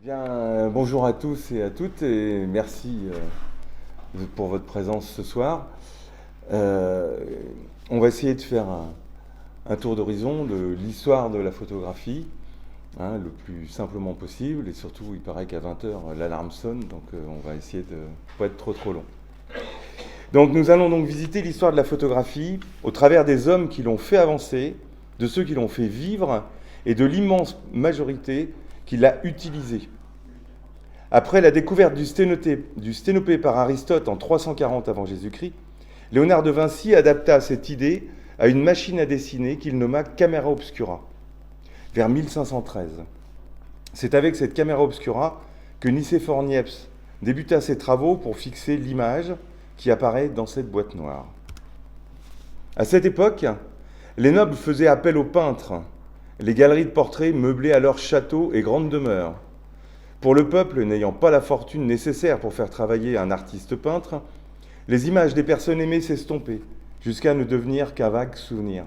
Bonjour à tous et à toutes et merci pour votre présence ce soir. Euh, on va essayer de faire un tour d'horizon de l'histoire de la photographie, hein, le plus simplement possible, et surtout il paraît qu'à 20 heures l'alarme sonne, donc on va essayer de ne pas être trop long. Donc nous allons donc visiter l'histoire de la photographie au travers des hommes qui l'ont fait avancer, de ceux qui l'ont fait vivre et de l'immense majorité qui l'a utilisée. Après la découverte du sténopé par Aristote en 340 avant Jésus-Christ, Léonard de Vinci adapta cette idée à une machine à dessiner qu'il nomma camera obscura, vers 1513. C'est avec cette camera obscura que Nicéphore Niepce débuta ses travaux pour fixer l'image qui apparaît dans cette boîte noire. À cette époque, les nobles faisaient appel aux peintres. Les galeries de portraits meublaient alors châteaux et grandes demeures. Pour le peuple n'ayant pas la fortune nécessaire pour faire travailler un artiste peintre, les images des personnes aimées s'estompaient, jusqu'à ne devenir qu'un vague souvenir.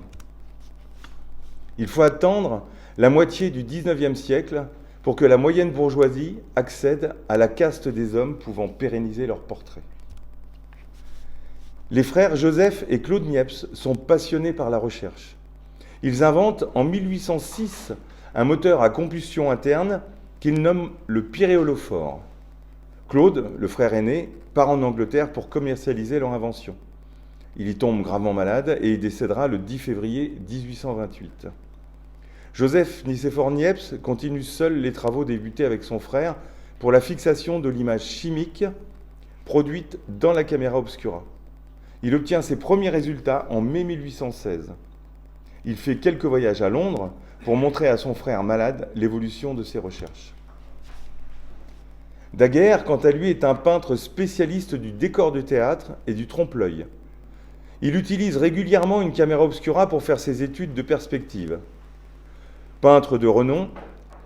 Il faut attendre la moitié du XIXe siècle pour que la moyenne bourgeoisie accède à la caste des hommes pouvant pérenniser leurs portraits. Les frères Joseph et Claude Niepce sont passionnés par la recherche. Ils inventent en 1806 un moteur à combustion interne qu'ils nomment le pyréolophore. Claude, le frère aîné, part en Angleterre pour commercialiser leur invention. Il y tombe gravement malade et il décédera le 10 février 1828. Joseph Nicéphore Niepce continue seul les travaux débutés avec son frère pour la fixation de l'image chimique produite dans la camera obscura. Il obtient ses premiers résultats en mai 1816. Il fait quelques voyages à Londres pour montrer à son frère malade l'évolution de ses recherches. Daguerre, quant à lui, est un peintre spécialiste du décor de théâtre et du trompe-l'œil. Il utilise régulièrement une camera obscura pour faire ses études de perspective. Peintre de renom,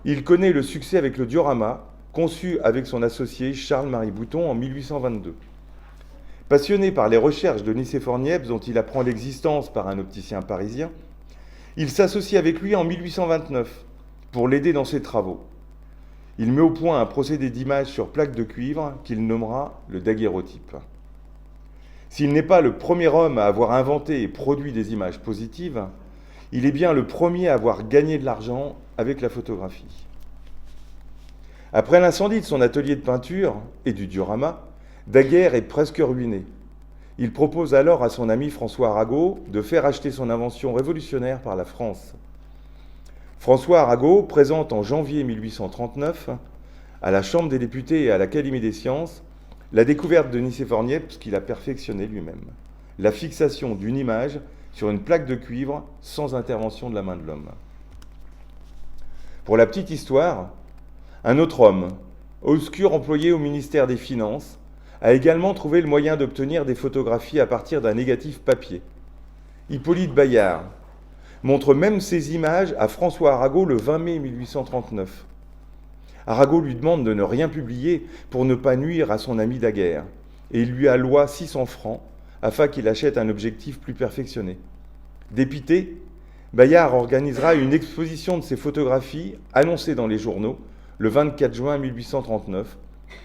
il connaît le succès avec le diorama, conçu avec son associé Charles-Marie Bouton en 1822. Passionné par les recherches de Nicéphore Niepce, dont il apprend l'existence par un opticien parisien, il s'associe avec lui en 1829 pour l'aider dans ses travaux. Il met au point un procédé d'image sur plaque de cuivre qu'il nommera le daguerreotype. S'il n'est pas le premier homme à avoir inventé et produit des images positives, il est bien le premier à avoir gagné de l'argent avec la photographie. Après l'incendie de son atelier de peinture et du diorama, Daguerre est presque ruiné. Il propose alors à son ami François Arago de faire acheter son invention révolutionnaire par la France. François Arago présente en janvier 1839 à la Chambre des députés et à l'Académie des sciences la découverte de Nicéphore Niepce qu'il a perfectionné lui-même, la fixation d'une image sur une plaque de cuivre sans intervention de la main de l'homme. Pour la petite histoire, un autre homme, obscur employé au ministère des Finances, a également trouvé le moyen d'obtenir des photographies à partir d'un négatif papier. Hippolyte Bayard montre même ces images à François Arago le 20 mai 1839. Arago lui demande de ne rien publier pour ne pas nuire à son ami Daguerre, et il lui alloie 600 francs afin qu'il achète un objectif plus perfectionné. Dépité, Bayard organisera une exposition de ses photographies annoncée dans les journaux le 24 juin 1839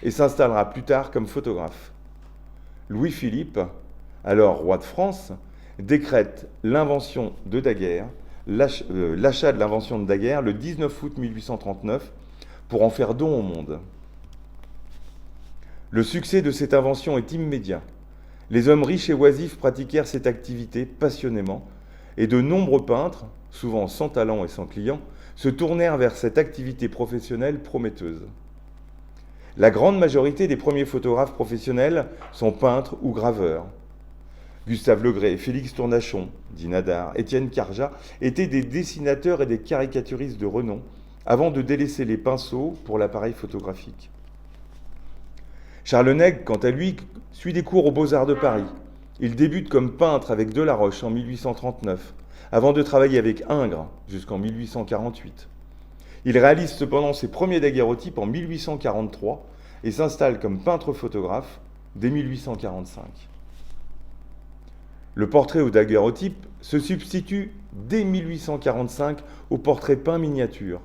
et s'installera plus tard comme photographe. Louis-Philippe, alors roi de France, décrète l'invention de Daguerre, l'achat de l'invention de Daguerre le 19 août 1839 pour en faire don au monde. Le succès de cette invention est immédiat. Les hommes riches et oisifs pratiquèrent cette activité passionnément et de nombreux peintres, souvent sans talent et sans clients, se tournèrent vers cette activité professionnelle prometteuse. La grande majorité des premiers photographes professionnels sont peintres ou graveurs. Gustave Legray, Félix Tournachon, Dinadar, Étienne Carjat étaient des dessinateurs et des caricaturistes de renom avant de délaisser les pinceaux pour l'appareil photographique. Charles Nègre, quant à lui, suit des cours aux Beaux-Arts de Paris. Il débute comme peintre avec Delaroche en 1839, avant de travailler avec Ingres jusqu'en 1848. Il réalise cependant ses premiers daguerreotypes en 1843 et s'installe comme peintre-photographe dès 1845. Le portrait au daguerreotype se substitue dès 1845 au portrait peint miniature.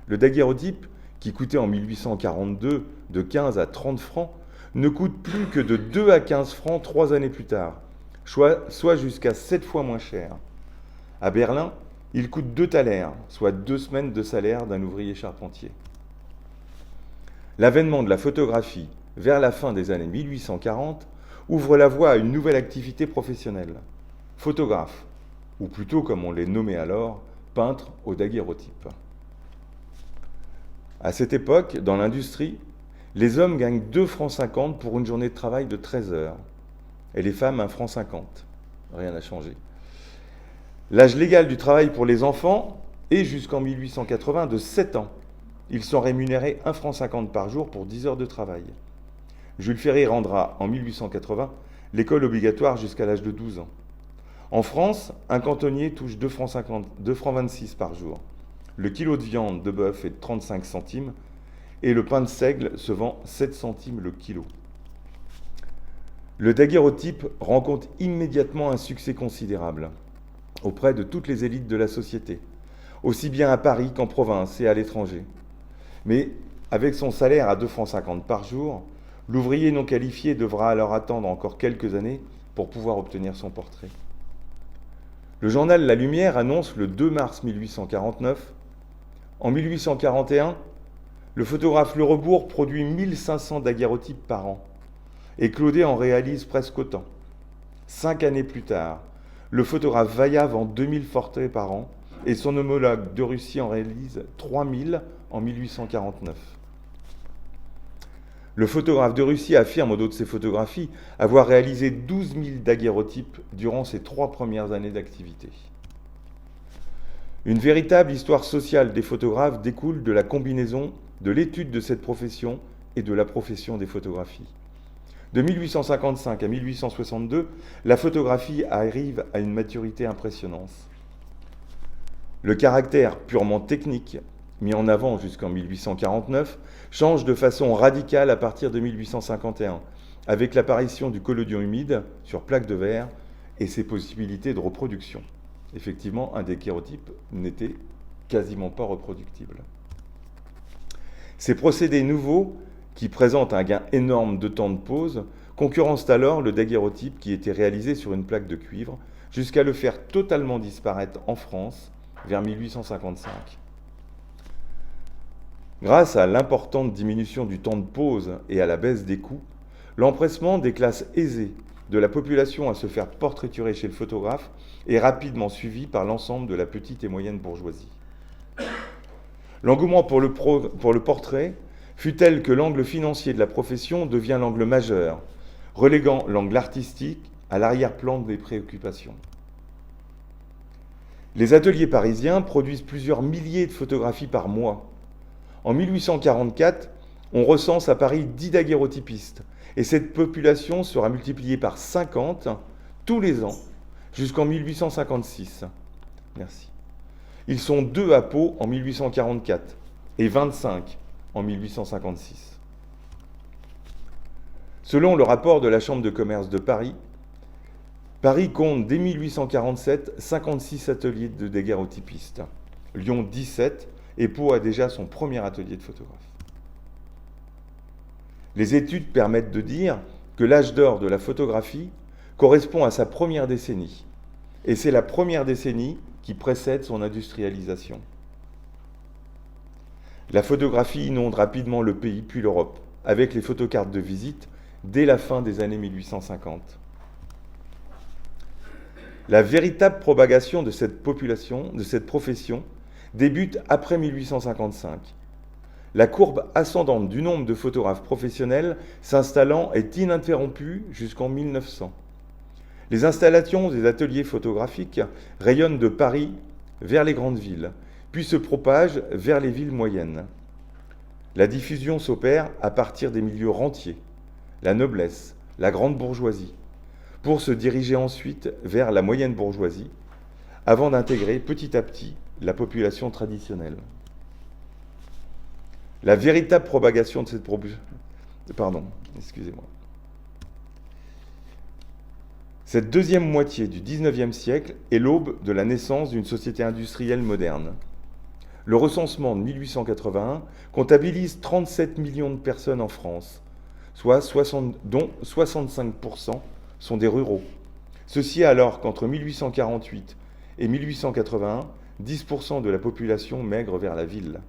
Le daguerreotype, qui coûtait en 1842 de 15 à 30 francs, ne coûte plus que de 2 à 15 francs 3 années plus tard, soit jusqu'à 7 fois moins cher. À Berlin, il coûte 2 thalers, soit 2 semaines de salaire d'un ouvrier charpentier. L'avènement de la photographie vers la fin des années 1840 ouvre la voie à une nouvelle activité professionnelle, photographe, ou plutôt comme on les nommait alors, peintre au daguerreotype. À cette époque, dans l'industrie, les hommes gagnent 2 francs 50 pour une journée de travail de 13 heures, et les femmes 1 franc 50. Rien n'a changé. L'âge légal du travail pour les enfants est jusqu'en 1880 de 7 ans. Ils sont rémunérés 1 franc 50 par jour pour 10 heures de travail. Jules Ferry rendra en 1880 l'école obligatoire jusqu'à l'âge de 12 ans. En France, un cantonnier touche 2 francs 26 par jour. Le kilo de viande de bœuf est de 35 centimes et le pain de seigle se vend 7 centimes le kilo. Le daguerreotype rencontre immédiatement un succès considérable auprès de toutes les élites de la société, aussi bien à Paris qu'en province et à l'étranger. Mais avec son salaire à 2 francs 50 par jour, l'ouvrier non qualifié devra alors attendre encore quelques années pour pouvoir obtenir son portrait. Le journal La Lumière annonce le 2 mars 1849 « En 1841, le photographe Le Rebourg produit 1500 daguerreotypes par an et Claudet en réalise presque autant. 5 années plus tard, le photographe Vaillat vend 2000 portraits par an et son homologue de Russie en réalise 3000 en 1849. Le photographe de Russie affirme au dos de ses photographies avoir réalisé 12 000 daguerreotypes durant ses 3 premières années d'activité. Une véritable histoire sociale des photographes découle de la combinaison de l'étude de cette profession et de la profession des photographies. De 1855 à 1862, la photographie arrive à une maturité impressionnante. Le caractère purement technique, mis en avant jusqu'en 1849, change de façon radicale à partir de 1851, avec l'apparition du collodion humide sur plaque de verre et ses possibilités de reproduction. Effectivement, un daguerreotype n'était quasiment pas reproductible. Ces procédés nouveaux, qui présentent un gain énorme de temps de pose, concurrencent alors le daguerreotype qui était réalisé sur une plaque de cuivre, jusqu'à le faire totalement disparaître en France vers 1855. Grâce à l'importante diminution du temps de pose et à la baisse des coûts, l'empressement des classes aisées de la population à se faire portraiturer chez le photographe est rapidement suivi par l'ensemble de la petite et moyenne bourgeoisie. L'engouement pour le portrait fut tel que l'angle financier de la profession devient l'angle majeur, reléguant l'angle artistique à l'arrière-plan des préoccupations. Les ateliers parisiens produisent plusieurs milliers de photographies par mois. En 1844, on recense à Paris 10 daguerreotypistes, et cette population sera multipliée par 50 tous les ans jusqu'en 1856. Merci. Ils sont 2 à Pau en 1844 et 25 en 1856. Selon le rapport de la Chambre de commerce de Paris, Paris compte dès 1847 56 ateliers de daguerreotypistes, Lyon 17 et Pau a déjà son premier atelier de photographe. Les études permettent de dire que l'âge d'or de la photographie correspond à sa première décennie, et c'est la première décennie qui précède son industrialisation. La photographie inonde rapidement le pays puis l'Europe, avec les photocartes de visite dès la fin des années 1850. La véritable propagation de cette profession, débute après 1855. La courbe ascendante du nombre de photographes professionnels s'installant est ininterrompue jusqu'en 1900. Les installations des ateliers photographiques rayonnent de Paris vers les grandes villes, puis se propagent vers les villes moyennes. La diffusion s'opère à partir des milieux rentiers, la noblesse, la grande bourgeoisie, pour se diriger ensuite vers la moyenne bourgeoisie, avant d'intégrer petit à petit la population traditionnelle. La véritable propagation de cette Cette deuxième moitié du XIXe siècle est l'aube de la naissance d'une société industrielle moderne. Le recensement de 1881 comptabilise 37 millions de personnes en France, dont 65% sont des ruraux. Ceci alors qu'entre 1848 et 1881, 10% de la population migre vers la ville.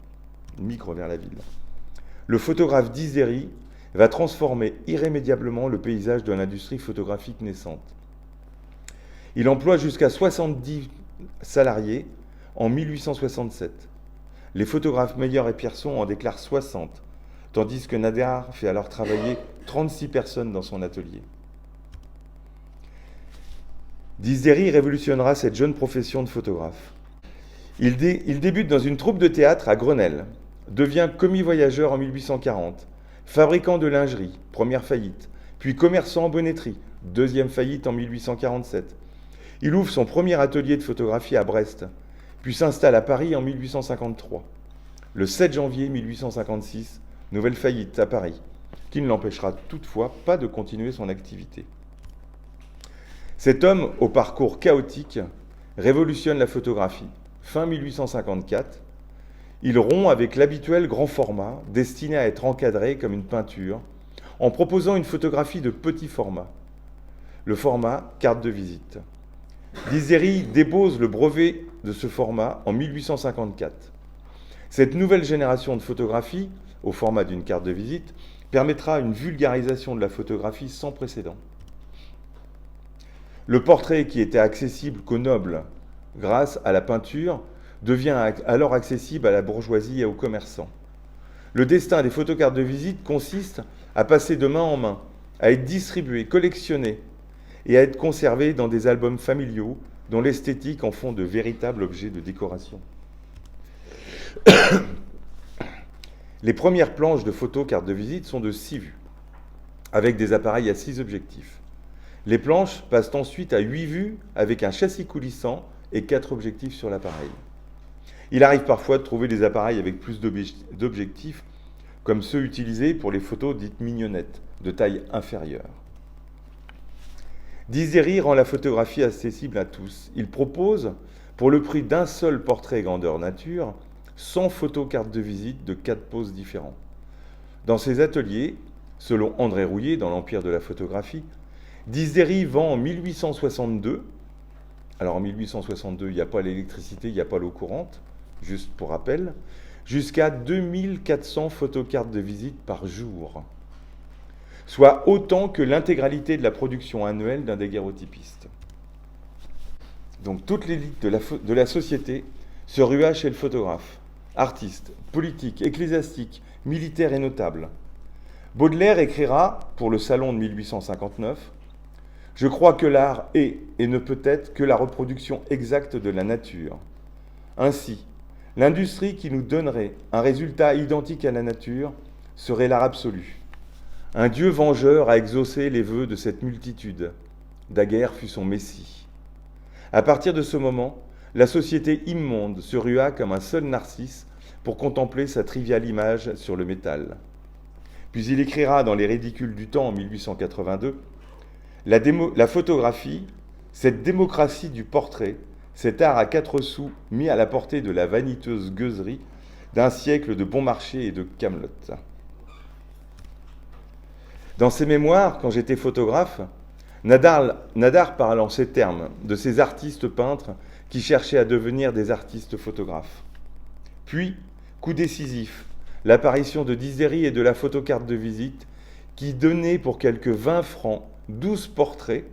Le photographe Disdéry va transformer irrémédiablement le paysage de l'industrie photographique naissante. Il emploie jusqu'à 70 salariés en 1867. Les photographes Meyer et Pierson en déclarent 60, tandis que Nadar fait alors travailler 36 personnes dans son atelier. Disdéry révolutionnera cette jeune profession de photographe. Il débute dans une troupe de théâtre à Grenelle, devient commis-voyageur en 1840, fabricant de lingerie, première faillite, puis commerçant en bonneterie, deuxième faillite en 1847. Il ouvre son premier atelier de photographie à Brest, puis s'installe à Paris en 1853. Le 7 janvier 1856, nouvelle faillite à Paris, qui ne l'empêchera toutefois pas de continuer son activité. Cet homme, au parcours chaotique, révolutionne la photographie. Fin 1854, il rompt avec l'habituel grand format, destiné à être encadré comme une peinture, en proposant une photographie de petit format, le format carte de visite. Disdéry dépose le brevet de ce format en 1854. Cette nouvelle génération de photographie, au format d'une carte de visite, permettra une vulgarisation de la photographie sans précédent. Le portrait, qui était accessible qu'aux nobles grâce à la peinture, devient alors accessible à la bourgeoisie et aux commerçants. Le destin des photocartes de visite consiste à passer de main en main, à être distribuées, collectionnées et à être conservées dans des albums familiaux dont l'esthétique en font de véritables objets de décoration. Les premières planches de photos cartes de visite sont de 6 vues, avec des appareils à 6 objectifs. Les planches passent ensuite à 8 vues avec un châssis coulissant et 4 objectifs sur l'appareil. Il arrive parfois de trouver des appareils avec plus d'objectifs, comme ceux utilisés pour les photos dites mignonnettes, de taille inférieure. Disdéry rend la photographie accessible à tous. Il propose, pour le prix d'un seul portrait grandeur nature, 100 photos cartes de visite de 4 poses différents. Dans ses ateliers, selon André Rouillet dans l'Empire de la photographie, Disdéry vend en 1862, alors en 1862, il n'y a pas l'électricité, il n'y a pas l'eau courante, juste pour rappel, jusqu'à 2400 photocartes de visite par jour, soit autant que l'intégralité de la production annuelle d'un daguerréotypiste. Donc toute l'élite de la société se rua chez le photographe, artiste, politique, ecclésiastique, militaire et notable. Baudelaire écrira, pour le Salon de 1859, « Je crois que l'art est et ne peut être que la reproduction exacte de la nature. Ainsi, l'industrie qui nous donnerait un résultat identique à la nature serait l'art absolu. Un Dieu vengeur a exaucé les vœux de cette multitude. Daguerre fut son messie. À partir de ce moment, la société immonde se rua comme un seul narcisse pour contempler sa triviale image sur le métal. » Puis il écrira dans Les Ridicules du temps en 1882 « La photographie, cette démocratie du portrait, cet art à 4 sous mis à la portée de la vaniteuse gueuserie d'un siècle de bon marché et de camelote. » Dans ses mémoires, quand j'étais photographe, Nadar parle en ces termes de ces artistes peintres qui cherchaient à devenir des artistes photographes. Puis, coup décisif, l'apparition de Disdéry et de la photocarte de visite qui donnait pour quelques 20 francs 12 portraits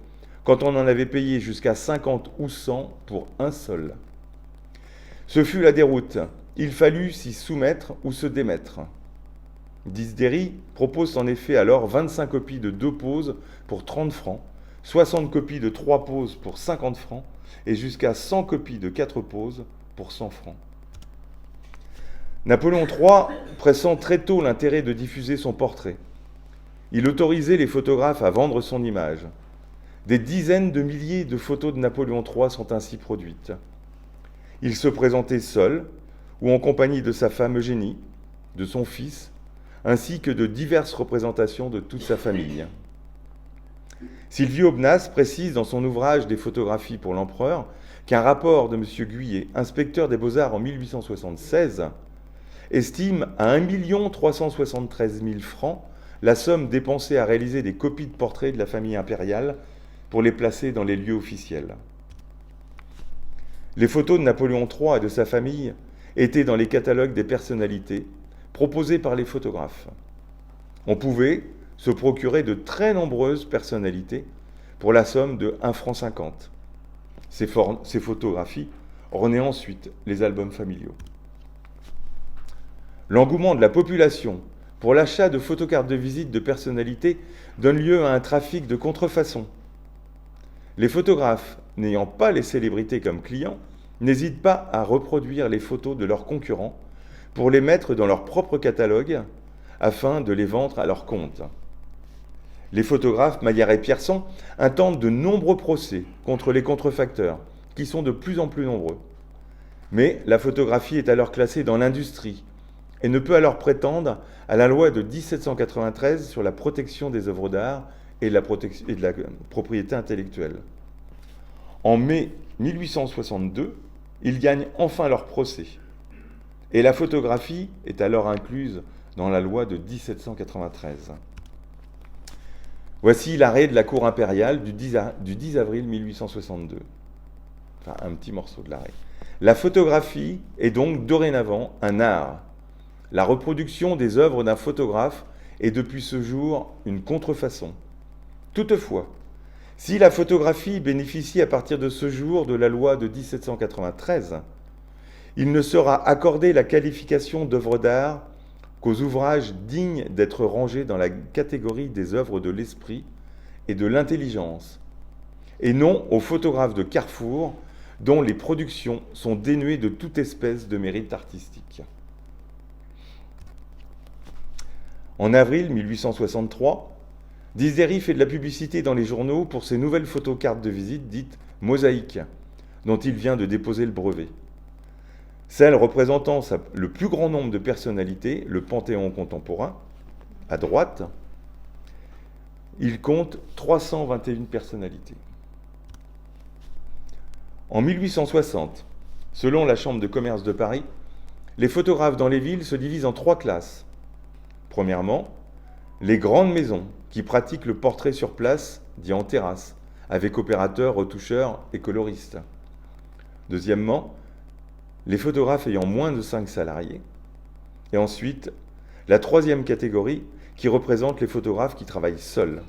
quand on en avait payé jusqu'à 50 ou 100 pour un seul. Ce fut la déroute. Il fallut s'y soumettre ou se démettre. Disdéry propose en effet alors 25 copies de 2 poses pour 30 francs, 60 copies de 3 poses pour 50 francs et jusqu'à 100 copies de 4 poses pour 100 francs. Napoléon III pressent très tôt l'intérêt de diffuser son portrait. Il autorisait les photographes à vendre son image. Des dizaines de milliers de photos de Napoléon III sont ainsi produites. Il se présentait seul ou en compagnie de sa femme Eugénie, de son fils, ainsi que de diverses représentations de toute sa famille. Sylvie Aubenas précise dans son ouvrage Des photographies pour l'empereur qu'un rapport de M. Guyet, inspecteur des Beaux-Arts en 1876, estime à 1 373 000 francs la somme dépensée à réaliser des copies de portraits de la famille impériale pour les placer dans les lieux officiels. Les photos de Napoléon III et de sa famille étaient dans les catalogues des personnalités proposés par les photographes. On pouvait se procurer de très nombreuses personnalités pour la somme de 1,50 franc. Ces photographies ornaient ensuite les albums familiaux. L'engouement de la population pour l'achat de photocartes de visite de personnalités donne lieu à un trafic de contrefaçons. Les photographes, n'ayant pas les célébrités comme clients, n'hésitent pas à reproduire les photos de leurs concurrents pour les mettre dans leur propre catalogue afin de les vendre à leur compte. Les photographes Maillard et Pierson intentent de nombreux procès contre les contrefacteurs, qui sont de plus en plus nombreux. Mais la photographie est alors classée dans l'industrie et ne peut alors prétendre à la loi de 1793 sur la protection des œuvres d'art et de la propriété intellectuelle. En mai 1862, ils gagnent enfin leur procès. Et la photographie est alors incluse dans la loi de 1793. Voici l'arrêt de la cour impériale du 10 avril 1862. Enfin, un petit morceau de l'arrêt. La photographie est donc dorénavant un art. La reproduction des œuvres d'un photographe est depuis ce jour une contrefaçon. Toutefois, si la photographie bénéficie à partir de ce jour de la loi de 1793, il ne sera accordé la qualification d'œuvre d'art qu'aux ouvrages dignes d'être rangés dans la catégorie des œuvres de l'esprit et de l'intelligence, et non aux photographes de Carrefour dont les productions sont dénuées de toute espèce de mérite artistique. En avril 1863, Disdéry fait de la publicité dans les journaux pour ses nouvelles photocartes de visite dites « mosaïques », dont il vient de déposer le brevet. Celle représentant le plus grand nombre de personnalités, le Panthéon contemporain, à droite, il compte 321 personnalités. En 1860, selon la Chambre de commerce de Paris, les photographes dans les villes se divisent en 3 classes. Premièrement, les grandes maisons qui pratiquent le portrait sur place, dit en terrasse, avec opérateurs, retoucheurs et coloristes. Deuxièmement, les photographes ayant moins de 5 salariés. Et ensuite, la troisième catégorie qui représente les photographes qui travaillent seuls.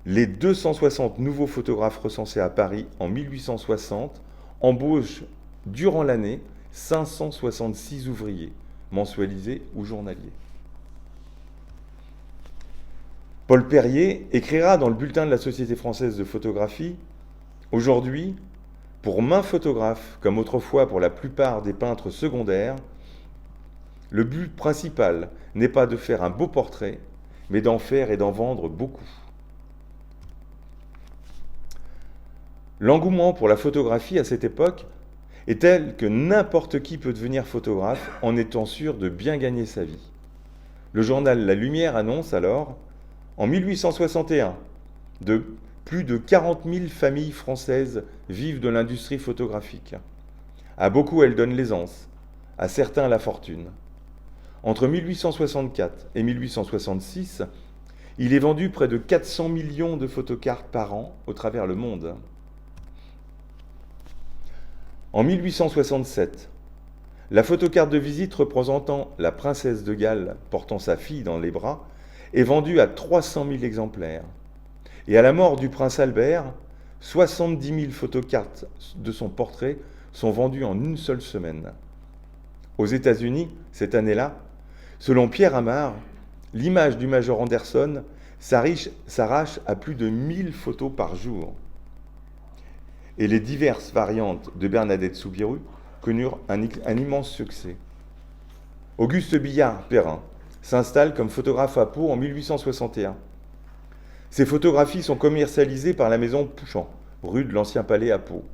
Les 260 nouveaux photographes recensés à Paris en 1860 embauchent durant l'année 566 ouvriers, mensualisés ou journaliers. Paul Perrier écrira dans le bulletin de la Société française de photographie « Aujourd'hui, pour maints photographes, comme autrefois pour la plupart des peintres secondaires, le but principal n'est pas de faire un beau portrait, mais d'en faire et d'en vendre beaucoup. » L'engouement pour la photographie à cette époque est tel que n'importe qui peut devenir photographe en étant sûr de bien gagner sa vie. Le journal La Lumière annonce alors, en 1861, plus de 40 000 familles françaises vivent de l'industrie photographique. À beaucoup, elles donnent l'aisance, à certains la fortune. Entre 1864 et 1866, il est vendu près de 400 millions de photocartes par an au travers le monde. En 1867, la photocarte de visite représentant la princesse de Galles portant sa fille dans les bras est vendue à 300 000 exemplaires. Et à la mort du prince Albert, 70 000 photocartes de son portrait sont vendues en une seule semaine. Aux États-Unis, cette année-là, selon Pierre Amar, l'image du major Anderson s'arrache à plus de 1000 photos par jour. Et les diverses variantes de Bernadette Soubirous connurent un immense succès. Auguste Billard-Perrin s'installe comme photographe à Pau en 1861. Ces photographies sont commercialisées par la maison Pouchant, rue de l'Ancien Palais à Pau.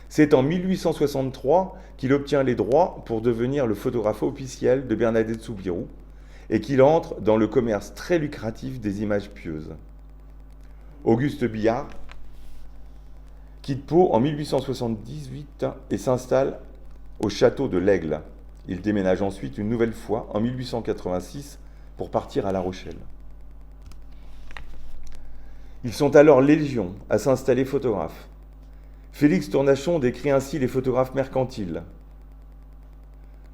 C'est en 1863 qu'il obtient les droits pour devenir le photographe officiel de Bernadette Soubirous et qu'il entre dans le commerce très lucratif des images pieuses. Auguste Billard quitte Pau en 1878 et s'installe au château de l'Aigle. Il déménage ensuite une nouvelle fois en 1886 pour partir à La Rochelle. Ils sont alors légion à s'installer photographes. Félix Tournachon décrit ainsi les photographes mercantiles.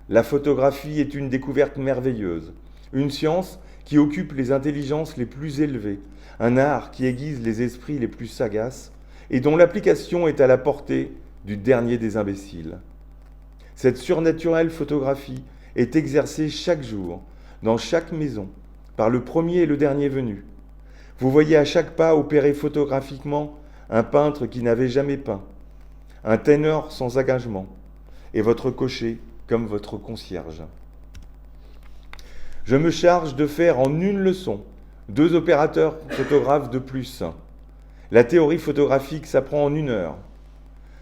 La photographie est une découverte merveilleuse, une science qui occupe les intelligences les plus élevées, un art qui aiguise les esprits les plus sagaces et dont l'application est à la portée du dernier des imbéciles. Cette surnaturelle photographie est exercée chaque jour, dans chaque maison, par le premier et le dernier venu. Vous voyez à chaque pas opérer photographiquement un peintre qui n'avait jamais peint, un ténor sans engagement, et votre cocher comme votre concierge. Je me charge de faire en une leçon 2 opérateurs photographes de plus. La théorie photographique s'apprend en 1 heure.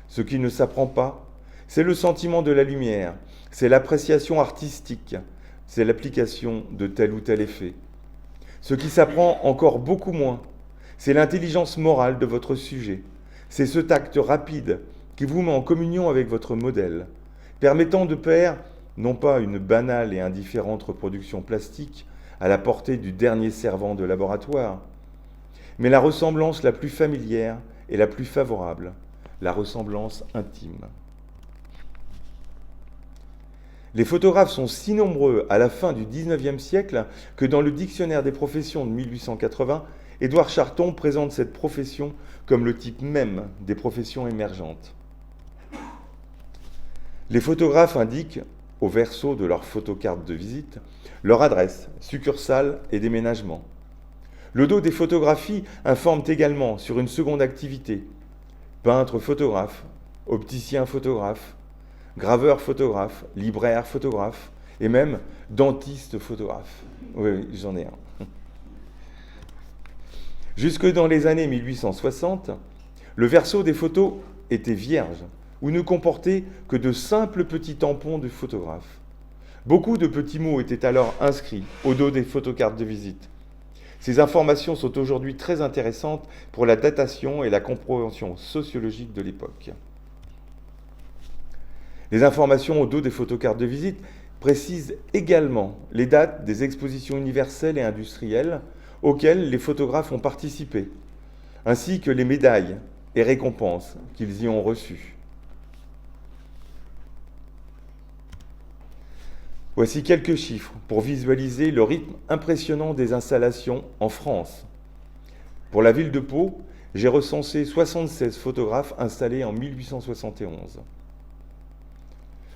Ce qui ne s'apprend pas, c'est le sentiment de la lumière, c'est l'appréciation artistique, c'est l'application de tel ou tel effet. Ce qui s'apprend encore beaucoup moins, c'est l'intelligence morale de votre sujet. C'est ce tact rapide qui vous met en communion avec votre modèle, permettant de faire non pas une banale et indifférente reproduction plastique à la portée du dernier servant de laboratoire, mais la ressemblance la plus familière et la plus favorable, la ressemblance intime. Les photographes sont si nombreux à la fin du XIXe siècle que dans le Dictionnaire des professions de 1880, Édouard Charton présente cette profession comme le type même des professions émergentes. Les photographes indiquent, au verso de leur photocarte de visite, leur adresse, succursale et déménagement. Le dos des photographies informe également sur une seconde activité. Peintre photographe, opticien photographe, graveur photographe, libraire photographe et même dentiste photographe. Oui, j'en ai un. Jusque dans les années 1860, le verso des photos était vierge ou ne comportait que de simples petits tampons du photographe. Beaucoup de petits mots étaient alors inscrits au dos des photocartes de visite. Ces informations sont aujourd'hui très intéressantes pour la datation et la compréhension sociologique de l'époque. Les informations au dos des photocartes de visite précisent également les dates des expositions universelles et industrielles auxquelles les photographes ont participé, ainsi que les médailles et récompenses qu'ils y ont reçues. Voici quelques chiffres pour visualiser le rythme impressionnant des installations en France. Pour la ville de Pau, j'ai recensé 76 photographes installés en 1871.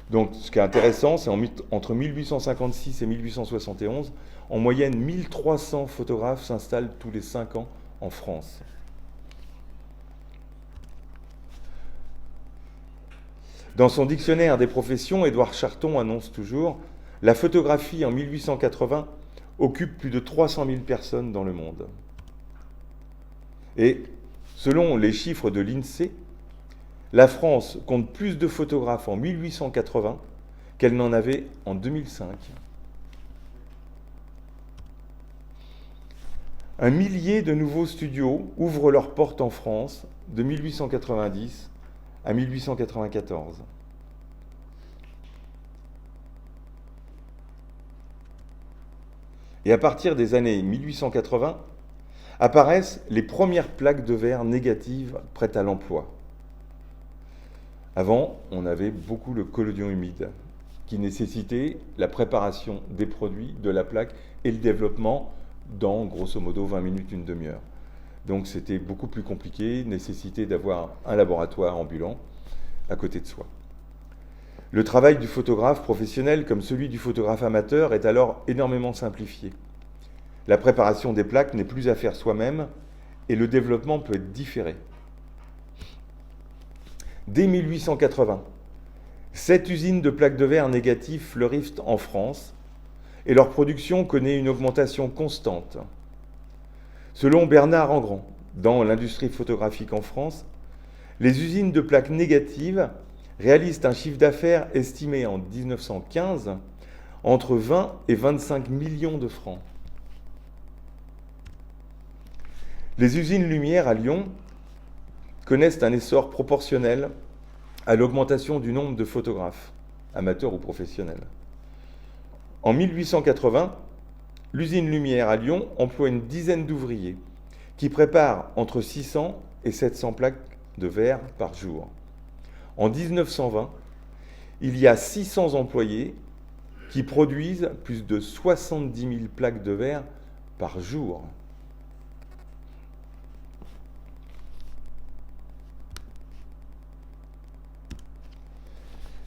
Donc, ce qui est intéressant, c'est entre 1856 et 1871, en moyenne, 1300 photographes s'installent tous les 5 ans en France. Dans son dictionnaire des professions, Édouard Charton annonce toujours « La photographie en 1880 occupe plus de 300 000 personnes dans le monde. » Et selon les chiffres de l'INSEE, la France compte plus de photographes en 1880 qu'elle n'en avait en 2005. Un millier de nouveaux studios ouvrent leurs portes en France de 1890 à 1894. Et à partir des années 1880, apparaissent les premières plaques de verre négatives prêtes à l'emploi. Avant, on avait beaucoup le collodion humide, qui nécessitait la préparation des produits, de la plaque et le développement dans, grosso modo, 20 minutes, une demi-heure. Donc c'était beaucoup plus compliqué, nécessitait d'avoir un laboratoire ambulant à côté de soi. Le travail du photographe professionnel, comme celui du photographe amateur, est alors énormément simplifié. La préparation des plaques n'est plus à faire soi-même et le développement peut être différé. Dès 1880, 7 usines de plaques de verre négatives fleurissent en France et leur production connaît une augmentation constante. Selon Bernard Engrand, dans l'industrie photographique en France, les usines de plaques négatives réalisent un chiffre d'affaires estimé en 1915 entre 20 et 25 millions de francs. Les usines Lumière à Lyon connaissent un essor proportionnel à l'augmentation du nombre de photographes, amateurs ou professionnels. En 1880, l'usine Lumière à Lyon emploie une dizaine d'ouvriers qui préparent entre 600 et 700 plaques de verre par jour. En 1920, il y a 600 employés qui produisent plus de 70 000 plaques de verre par jour.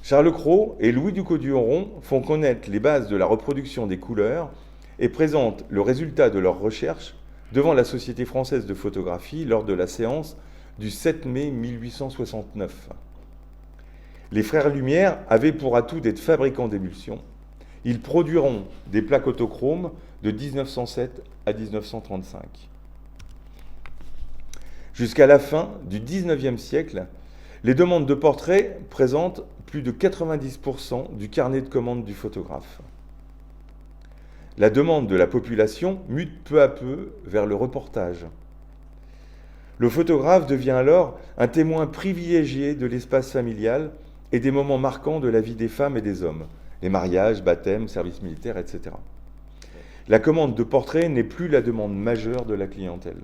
Charles Cros et Louis Ducos-Duron font connaître les bases de la reproduction des couleurs et présentent le résultat de leurs recherches devant la Société française de photographie lors de la séance du 7 mai 1869. Les frères Lumière avaient pour atout d'être fabricants d'émulsions. Ils produiront des plaques autochromes de 1907 à 1935. Jusqu'à la fin du XIXe siècle, les demandes de portraits présentent plus de 90% du carnet de commandes du photographe. La demande de la population mute peu à peu vers le reportage. Le photographe devient alors un témoin privilégié de l'espace familial et des moments marquants de la vie des femmes et des hommes, les mariages, baptêmes, services militaires, etc. La commande de portraits n'est plus la demande majeure de la clientèle.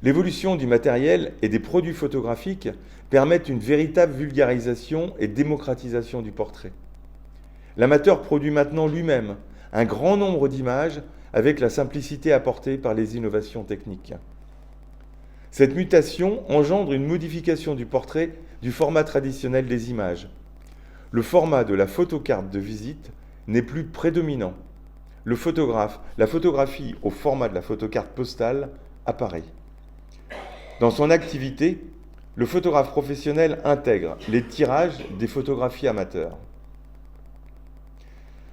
L'évolution du matériel et des produits photographiques permettent une véritable vulgarisation et démocratisation du portrait. L'amateur produit maintenant lui-même un grand nombre d'images avec la simplicité apportée par les innovations techniques. Cette mutation engendre une modification du portrait du format traditionnel des images. Le format de la photocarte de visite n'est plus prédominant. La photographie au format de la photocarte postale apparaît. Dans son activité, le photographe professionnel intègre les tirages des photographies amateurs.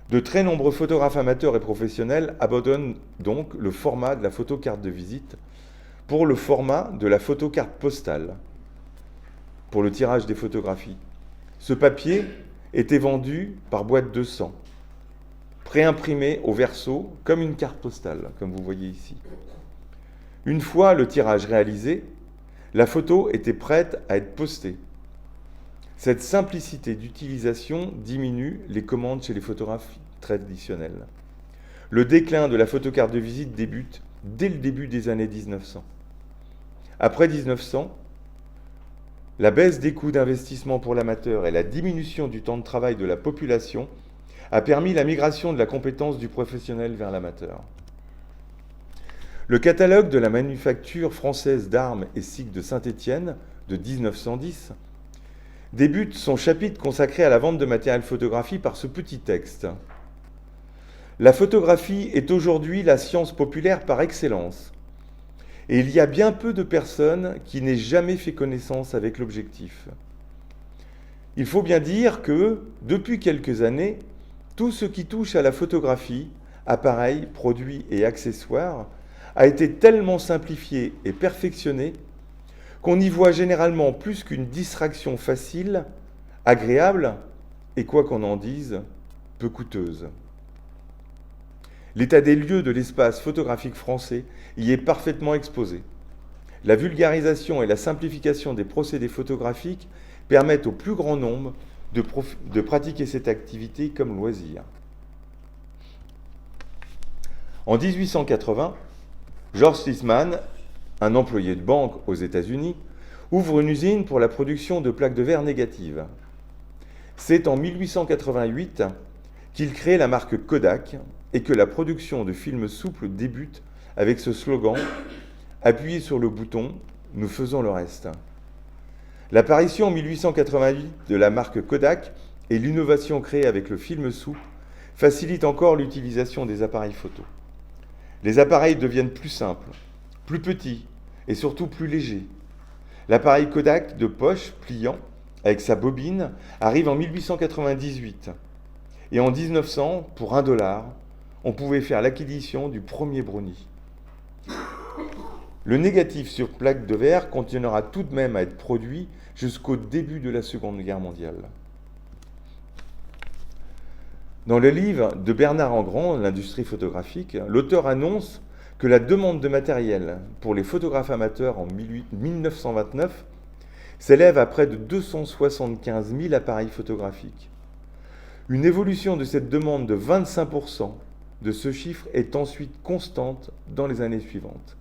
De très nombreux photographes amateurs et professionnels abandonnent donc le format de la photocarte de visite pour le format de la photocarte postale, pour le tirage des photographies. Ce papier était vendu par boîte de 100, préimprimé au verso comme une carte postale, comme vous voyez ici. Une fois le tirage réalisé, la photo était prête à être postée. Cette simplicité d'utilisation diminue les commandes chez les photographes traditionnels. Le déclin de la photocarte de visite débute dès le début des années 1900. Après 1900, la baisse des coûts d'investissement pour l'amateur et la diminution du temps de travail de la population a permis la migration de la compétence du professionnel vers l'amateur. Le catalogue de la manufacture française d'armes et cycles de Saint-Étienne de 1910 débute son chapitre consacré à la vente de matériel photographie par ce petit texte. La photographie est aujourd'hui la science populaire par excellence, et il y a bien peu de personnes qui n'aient jamais fait connaissance avec l'objectif. Il faut bien dire que, depuis quelques années, tout ce qui touche à la photographie, appareils, produits et accessoires, a été tellement simplifié et perfectionné qu'on y voit généralement plus qu'une distraction facile, agréable et, quoi qu'on en dise, peu coûteuse. L'état des lieux de l'espace photographique français y est parfaitement exposé. La vulgarisation et la simplification des procédés photographiques permettent au plus grand nombre de pratiquer cette activité comme loisir. En 1880, George Eastman, un employé de banque aux États-Unis, ouvre une usine pour la production de plaques de verre négatives. C'est en 1888 qu'il crée la marque Kodak et que la production de films souples débute avec ce slogan « Appuyez sur le bouton, nous faisons le reste ». L'apparition en 1888 de la marque Kodak et l'innovation créée avec le film souple facilitent encore l'utilisation des appareils photo. Les appareils deviennent plus simples, plus petits et surtout plus légers. L'appareil Kodak de poche pliant avec sa bobine arrive en 1898 et en 1900, pour $1, on pouvait faire l'acquisition du premier brownie. Le négatif sur plaque de verre continuera tout de même à être produit jusqu'au début de la Seconde Guerre mondiale. Dans le livre de Bernard Engrand, L'industrie photographique, l'auteur annonce que la demande de matériel pour les photographes amateurs en 1929 s'élève à près de 275 000 appareils photographiques. Une évolution de cette demande de 25% de ce chiffre est ensuite constante dans les années suivantes.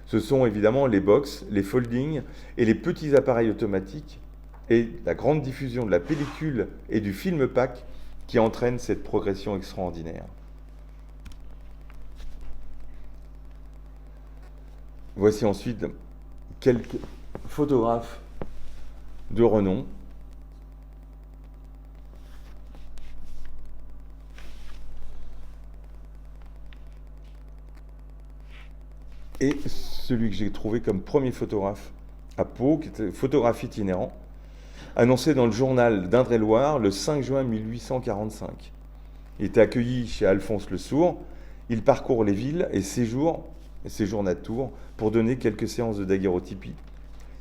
Ce sont évidemment les box, les foldings et les petits appareils automatiques et la grande diffusion de la pellicule et du film pack qui entraînent cette progression extraordinaire. Voici ensuite quelques photographes de renom. Et celui que j'ai trouvé comme premier photographe à Pau, qui était photographe itinérant, annoncé dans le journal d'Indre-et-Loire le 5 juin 1845. Il était accueilli chez Alphonse Le Sourd. Il parcourt les villes et séjourne à Tours pour donner quelques séances de daguerreotypie.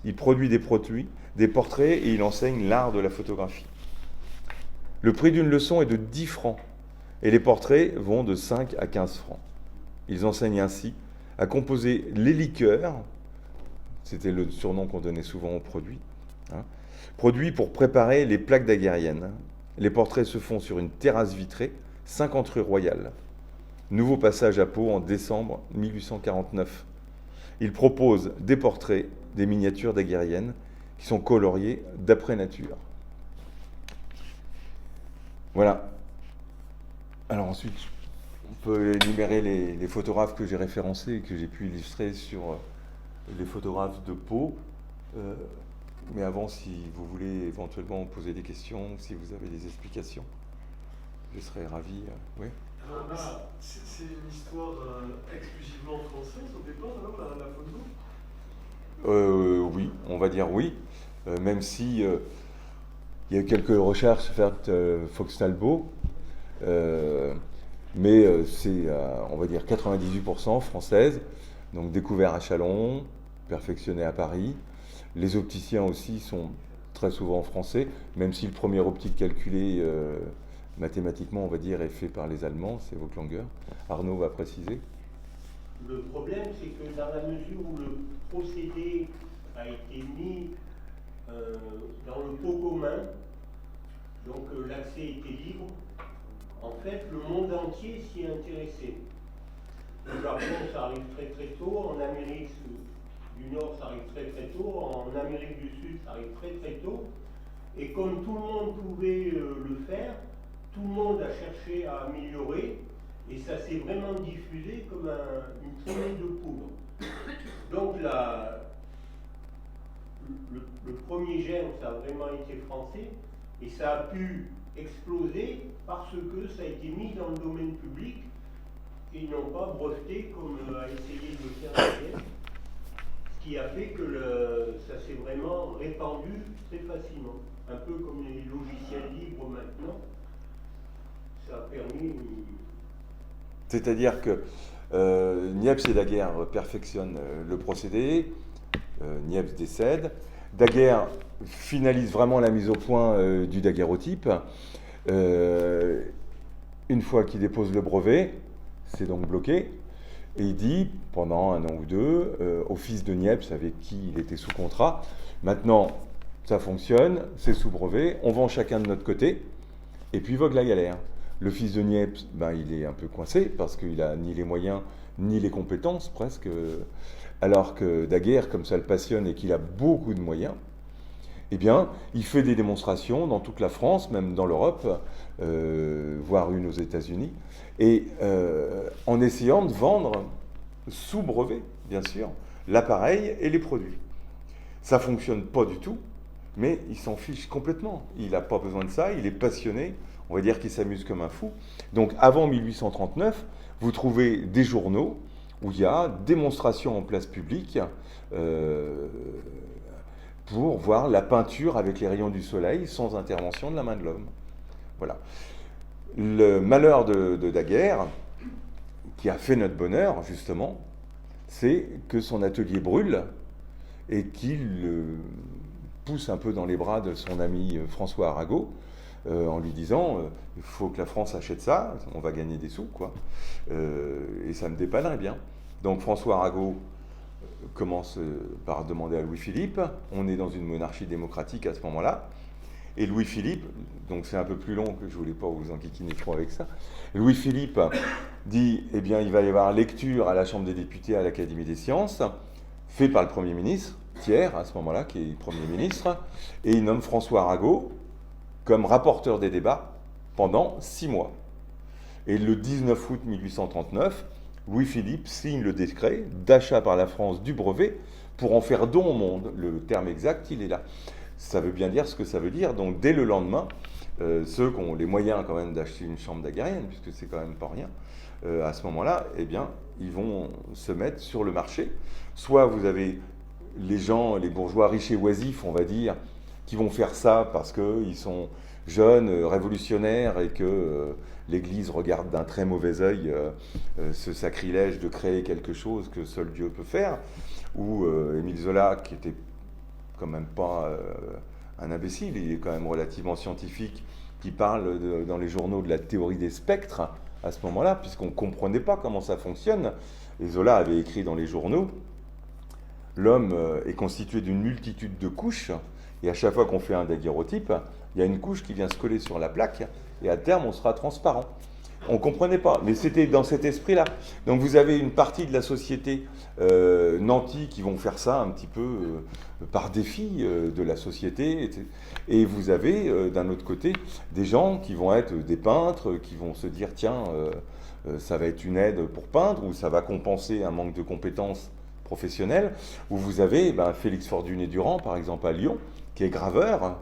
Il produit des portraits et il enseigne l'art de la photographie. Le prix d'une leçon est de 10 francs et les portraits vont de 5 à 15 francs. Ils enseignent ainsi à composer les liqueurs, c'était le surnom qu'on donnait souvent aux produits, produits pour préparer les plaques daguerriennes. Les portraits se font sur une terrasse vitrée, 50 rue Royale. Nouveau passage à Pau en décembre 1849. Il propose des portraits, des miniatures daguerriennes qui sont coloriées d'après nature. Voilà. Alors ensuite, on peut énumérer les photographes que j'ai référencés et que j'ai pu illustrer sur les photographes de Pau. Mais avant, si vous voulez éventuellement poser des questions, si vous avez des explications, je serais ravi. Oui. Alors là, c'est une histoire exclusivement française au départ, alors, la photo ? Oui, on va dire oui. Même si il y a eu quelques recherches faites Fox Talbot, mais c'est, on va dire, 98% française, donc découvert à Châlons, perfectionné à Paris. Les opticiens aussi sont très souvent français, même si le premier optique calculé mathématiquement, on va dire, est fait par les Allemands, c'est Vauclanger. Arnaud va préciser. Le problème, c'est que dans la mesure où le procédé a été mis dans le pot commun, donc l'accès était libre, en fait, le monde entier s'y est intéressé. Au Japon, ça arrive très très tôt, en Amérique du Nord, ça arrive très très tôt, en Amérique du Sud, ça arrive très très tôt. Et comme tout le monde pouvait le faire, tout le monde a cherché à améliorer, et ça s'est vraiment diffusé comme une traînée de poudre. Donc le premier gène, ça a vraiment été français, et ça a pu exploser parce que ça a été mis dans le domaine public, et ils n'ont pas breveté comme a essayé de le faire Daniel, ce qui a fait que ça s'est vraiment répandu très facilement. Un peu comme les logiciels libres maintenant, ça a permis... C'est-à-dire que Niepce et Daguerre perfectionnent le procédé, Niepce décède, Daguerre finalise vraiment la mise au point du daguerreotype. Une fois qu'il dépose le brevet, c'est donc bloqué, et il dit, pendant 1 an ou 2, au fils de Niepce, avec qui il était sous contrat, maintenant, ça fonctionne, c'est sous brevet, on vend chacun de notre côté, et puis vogue la galère. Le fils de Niepce, il est un peu coincé, parce qu'il n'a ni les moyens, ni les compétences, presque, alors que Daguerre, comme ça le passionne et qu'il a beaucoup de moyens, eh bien, il fait des démonstrations dans toute la France, même dans l'Europe, voire une aux États-Unis, et en essayant de vendre sous brevet, bien sûr, l'appareil et les produits. Ça ne fonctionne pas du tout, mais il s'en fiche complètement. Il n'a pas besoin de ça, il est passionné, on va dire qu'il s'amuse comme un fou. Donc avant 1839, vous trouvez des journaux où il y a démonstrations en place publique pour voir la peinture avec les rayons du soleil sans intervention de la main de l'homme. Voilà. Le malheur de Daguerre, qui a fait notre bonheur, justement, c'est que son atelier brûle et qu'il pousse un peu dans les bras de son ami François Arago, en lui disant il faut que la France achète ça, on va gagner des sous, quoi. Et ça me dépannerait bien. Donc François Arago commence par demander à Louis-Philippe, on est dans une monarchie démocratique à ce moment-là, et Louis-Philippe, donc c'est un peu plus long que je voulais pas vous enquiquiner trop avec ça, Louis-Philippe dit, eh bien il va y avoir lecture à la Chambre des députés à l'Académie des sciences, fait par le Premier ministre, Thiers à ce moment-là, qui est Premier ministre, et il nomme François Arago comme rapporteur des débats pendant 6 mois. Et le 19 août 1839, Louis-Philippe signe le décret d'achat par la France du brevet pour en faire don au monde. Le terme exact, il est là. Ça veut bien dire ce que ça veut dire. Donc dès le lendemain, ceux qui ont les moyens quand même d'acheter une chambre daguerréenne, puisque c'est quand même pas rien, à ce moment-là, eh bien, ils vont se mettre sur le marché. Soit vous avez les gens, les bourgeois riches et oisifs, on va dire, qui vont faire ça parce qu'ils sont jeunes, révolutionnaires, et que l'Église regarde d'un très mauvais œil ce sacrilège de créer quelque chose que seul Dieu peut faire, ou Émile Zola, qui était quand même pas un imbécile, il est quand même relativement scientifique, qui parle dans les journaux de la théorie des spectres à ce moment-là, puisqu'on ne comprenait pas comment ça fonctionne. Et Zola avait écrit dans les journaux, l'homme est constitué d'une multitude de couches, et à chaque fois qu'on fait un daguerreotype, il y a une couche qui vient se coller sur la plaque, et à terme, on sera transparent. On ne comprenait pas, mais c'était dans cet esprit-là. Donc vous avez une partie de la société nantie qui vont faire ça un petit peu par défi de la société. Et vous avez, d'un autre côté, des gens qui vont être des peintres, qui vont se dire, tiens, ça va être une aide pour peindre, ou ça va compenser un manque de compétences professionnelles. Où vous avez Félix Fortuné-Durand, par exemple, à Lyon, qui est graveur,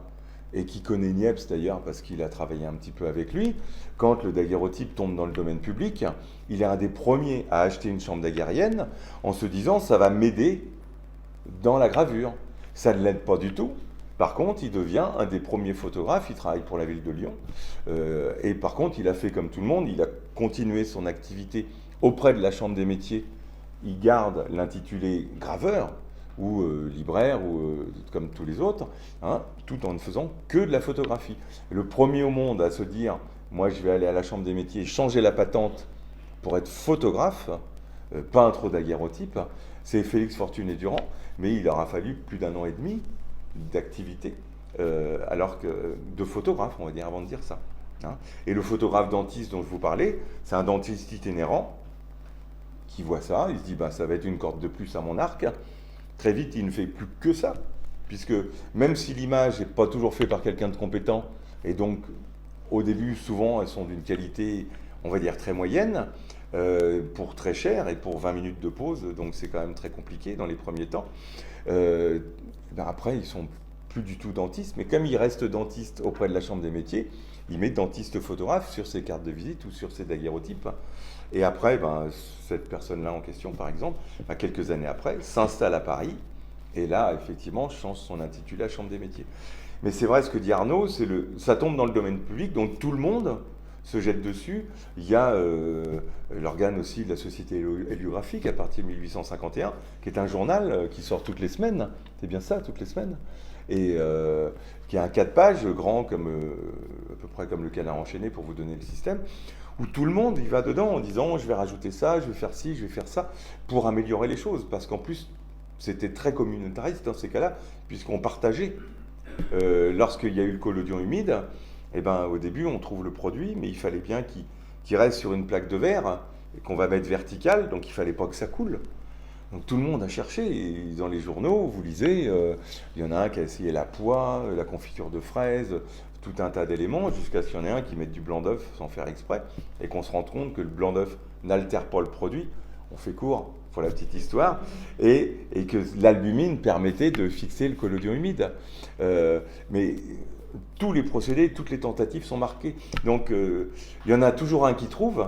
et qui connaît Niepce d'ailleurs parce qu'il a travaillé un petit peu avec lui. Quand le daguerreotype tombe dans le domaine public, il est un des premiers à acheter une chambre daguerrienne en se disant ça va m'aider dans la gravure. Ça ne l'aide pas du tout. Par contre, il devient un des premiers photographes, il travaille pour la ville de Lyon. Et par contre, il a fait comme tout le monde, il a continué son activité auprès de la Chambre des métiers. Il garde l'intitulé graveur, ou libraire, ou comme tous les autres, tout en ne faisant que de la photographie. Le premier au monde à se dire, moi je vais aller à la Chambre des métiers, changer la patente pour être photographe, peintre au daguerreotype, c'est Félix Fortuné-Durand, mais il aura fallu plus d'1 an et demi d'activité, alors que de photographe, on va dire, avant de dire ça. Et le photographe dentiste dont je vous parlais, c'est un dentiste itinérant qui voit ça, il se dit, ça va être une corde de plus à mon arc. Très vite, il ne fait plus que ça, puisque même si l'image n'est pas toujours faite par quelqu'un de compétent, et donc au début, souvent, elles sont d'une qualité, on va dire, très moyenne, pour très cher et pour 20 minutes de pause, donc c'est quand même très compliqué dans les premiers temps. Après, ils sont plus du tout dentistes, mais comme il reste dentiste auprès de la Chambre des métiers, il met dentiste photographe sur ses cartes de visite ou sur ses daguerreotypes. Et après, cette personne-là en question, par exemple, quelques années après, s'installe à Paris, et là, effectivement, change son intitulé à Chambre des métiers. Mais c'est vrai, ce que dit Arnaud, ça tombe dans le domaine public, donc tout le monde se jette dessus. Il y a l'organe aussi de la Société héliographique, à partir de 1851, qui est un journal qui sort toutes les semaines, c'est bien ça, toutes les semaines, et qui a un 4 pages, grand, comme, à peu près comme le Canard enchaîné, pour vous donner le système, où tout le monde y va dedans en disant je vais rajouter ça, je vais faire ci, je vais faire ça, pour améliorer les choses. Parce qu'en plus, c'était très communautariste dans ces cas-là, puisqu'on partageait. Lorsqu'il y a eu le collodion humide, au début, on trouve le produit, mais il fallait bien qu'il reste sur une plaque de verre, et qu'on va mettre verticale, donc il ne fallait pas que ça coule. Donc tout le monde a cherché, et dans les journaux, vous lisez, il y en a un qui a essayé la poix, la confiture de fraises, tout un tas d'éléments, jusqu'à ce qu'il y en ait un qui mette du blanc d'œuf sans faire exprès, et qu'on se rende compte que le blanc d'œuf n'altère pas le produit. On fait court pour la petite histoire, et que l'albumine permettait de fixer le collodion humide. Mais tous les procédés, toutes les tentatives sont marquées. Donc il y en a toujours un qui trouve,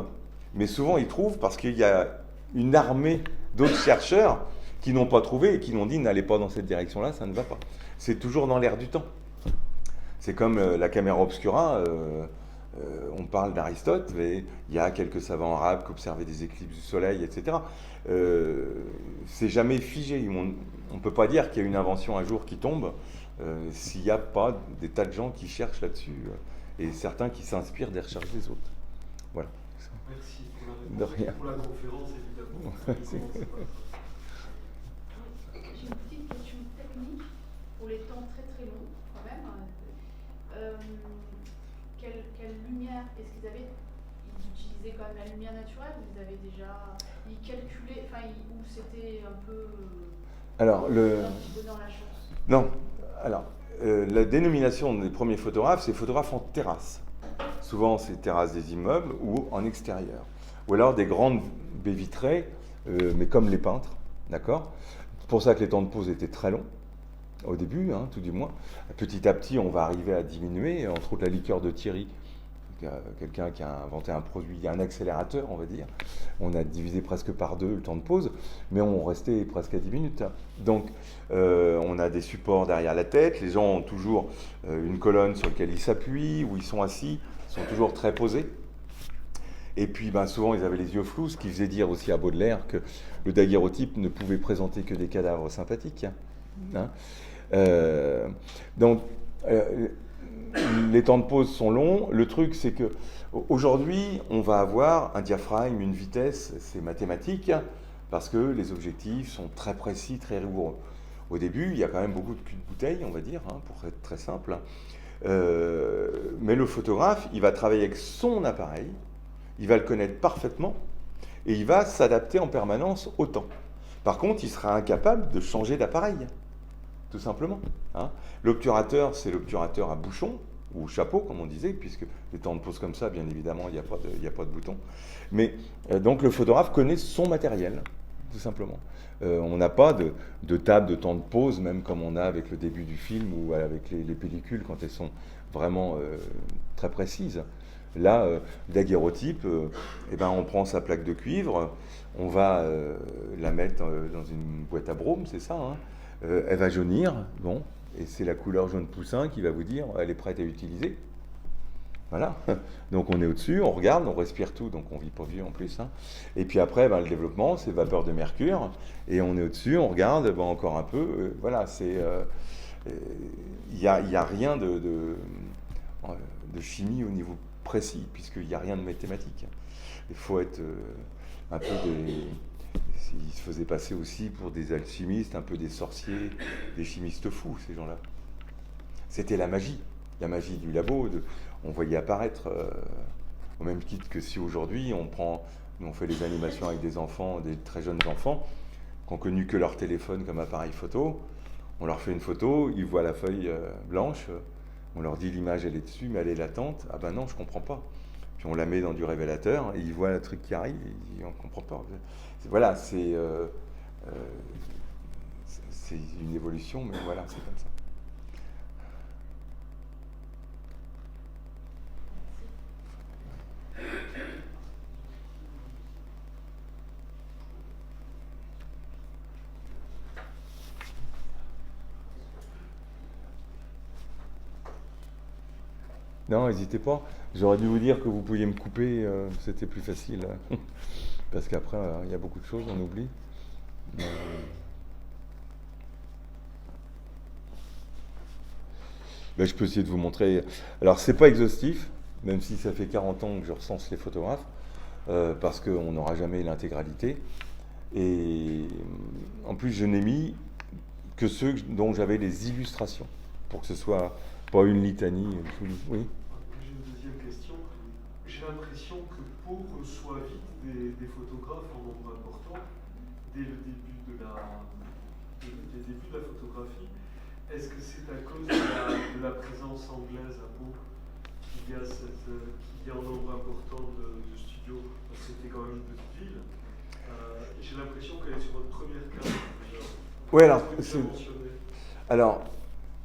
mais souvent il trouve parce qu'il y a une armée d'autres chercheurs qui n'ont pas trouvé et qui n'ont dit n'allez pas dans cette direction-là, ça ne va pas. C'est toujours dans l'air du temps. C'est comme la caméra obscura, on parle d'Aristote, mais il y a quelques savants arabes qui observaient des éclipses du soleil, etc. C'est jamais figé. On ne peut pas dire qu'il y a une invention un jour qui tombe s'il n'y a pas des tas de gens qui cherchent là-dessus. et certains qui s'inspirent des recherches des autres. Voilà. Merci pour la réponse. De rien. Pour la conférence, évidemment. J'ai une petite question technique pour les temps très très longs, quand même. Quelle lumière est-ce qu'ils avaient? Ils utilisaient quand même la lumière naturelle, ou ils avaient déjà. Ils calculaient, ou c'était un peu. Alors, un petit bonheur la chance. Non. Alors, la dénomination des premiers photographes, c'est photographes en terrasse. Souvent, c'est terrasse des immeubles ou en extérieur. Ou alors des grandes baies vitrées, mais comme les peintres, d'accord? C'est pour ça que les temps de pause étaient très longs, au début, hein, tout du moins. Petit à petit, on va arriver à diminuer, entre autres la liqueur de Thierry, quelqu'un qui a inventé un produit, un accélérateur, on va dire. On a divisé presque par 2 le temps de pause, mais on restait presque à 10 minutes. Donc, on a des supports derrière la tête, les gens ont toujours une colonne sur laquelle ils s'appuient, où ils sont assis, ils sont toujours très posés. Et puis, souvent, ils avaient les yeux flous, ce qui faisait dire aussi à Baudelaire que le daguerréotype ne pouvait présenter que des cadavres sympathiques. Hein. Donc, les temps de pause sont longs. Le truc, c'est que aujourd'hui, on va avoir un diaphragme, une vitesse, c'est mathématique, parce que les objectifs sont très précis, très rigoureux. Au début, il y a quand même beaucoup de cul de bouteille, on va dire, pour être très simple. Mais le photographe, il va travailler avec son appareil, il va le connaître parfaitement, et il va s'adapter en permanence au temps. Par contre, il sera incapable de changer d'appareil, tout simplement. Hein. L'obturateur, c'est l'obturateur à bouchon, ou chapeau, comme on disait, puisque les temps de pause comme ça, bien évidemment, il n'y a pas de bouton. Mais donc le photographe connaît son matériel, tout simplement. On n'a pas de table de temps de pause, même comme on a avec le début du film ou avec les pellicules quand elles sont vraiment très précises. Là, daguerréotype, on prend sa plaque de cuivre, on va la mettre dans une boîte à brome, c'est ça, hein. Elle va jaunir, bon, et c'est la couleur jaune poussin qui va vous dire elle est prête à utiliser. Voilà, donc on est au-dessus, on regarde, on respire tout, donc on vit pas vieux en plus. Hein. Et puis après, le développement, c'est vapeur de mercure, et on est au-dessus, on regarde encore un peu. Voilà, c'est, il y a rien de chimie au niveau précis, puisqu'il n'y a rien de mathématique. Il faut être un peu ils se faisaient passer aussi pour des alchimistes, un peu des sorciers, des chimistes fous, ces gens-là. C'était la magie du labo. On voyait apparaître, au même titre que si aujourd'hui on fait des animations avec des enfants, des très jeunes enfants, qui n'ont connu que leur téléphone comme appareil photo. On leur fait une photo, ils voient la feuille blanche, on leur dit l'image elle est dessus, mais elle est latente. Ah ben non, je comprends pas. Puis on la met dans du révélateur, et ils voient le truc qui arrive, et ils disent on comprend pas. Voilà, c'est une évolution, mais voilà, c'est comme ça. Non, n'hésitez pas. J'aurais dû vous dire que vous pouviez me couper, c'était plus facile. Parce qu'après, il y a beaucoup de choses, on oublie. Je peux essayer de vous montrer. Alors, c'est pas exhaustif, même si ça fait 40 ans que je recense les photographes, parce qu'on n'aura jamais l'intégralité. Et en plus, je n'ai mis que ceux dont j'avais les illustrations, pour que ce soit pas une litanie. Oui. J'ai une deuxième question. J'ai l'impression que Pau reçoit vite des photographes en nombre important dès le début de la photographie. Est-ce que c'est à cause de la présence anglaise à Pau qu'il y a un nombre important de studios? Parce que c'était quand même une petite ville. J'ai l'impression qu'elle est sur votre première carte déjà. Oui, alors,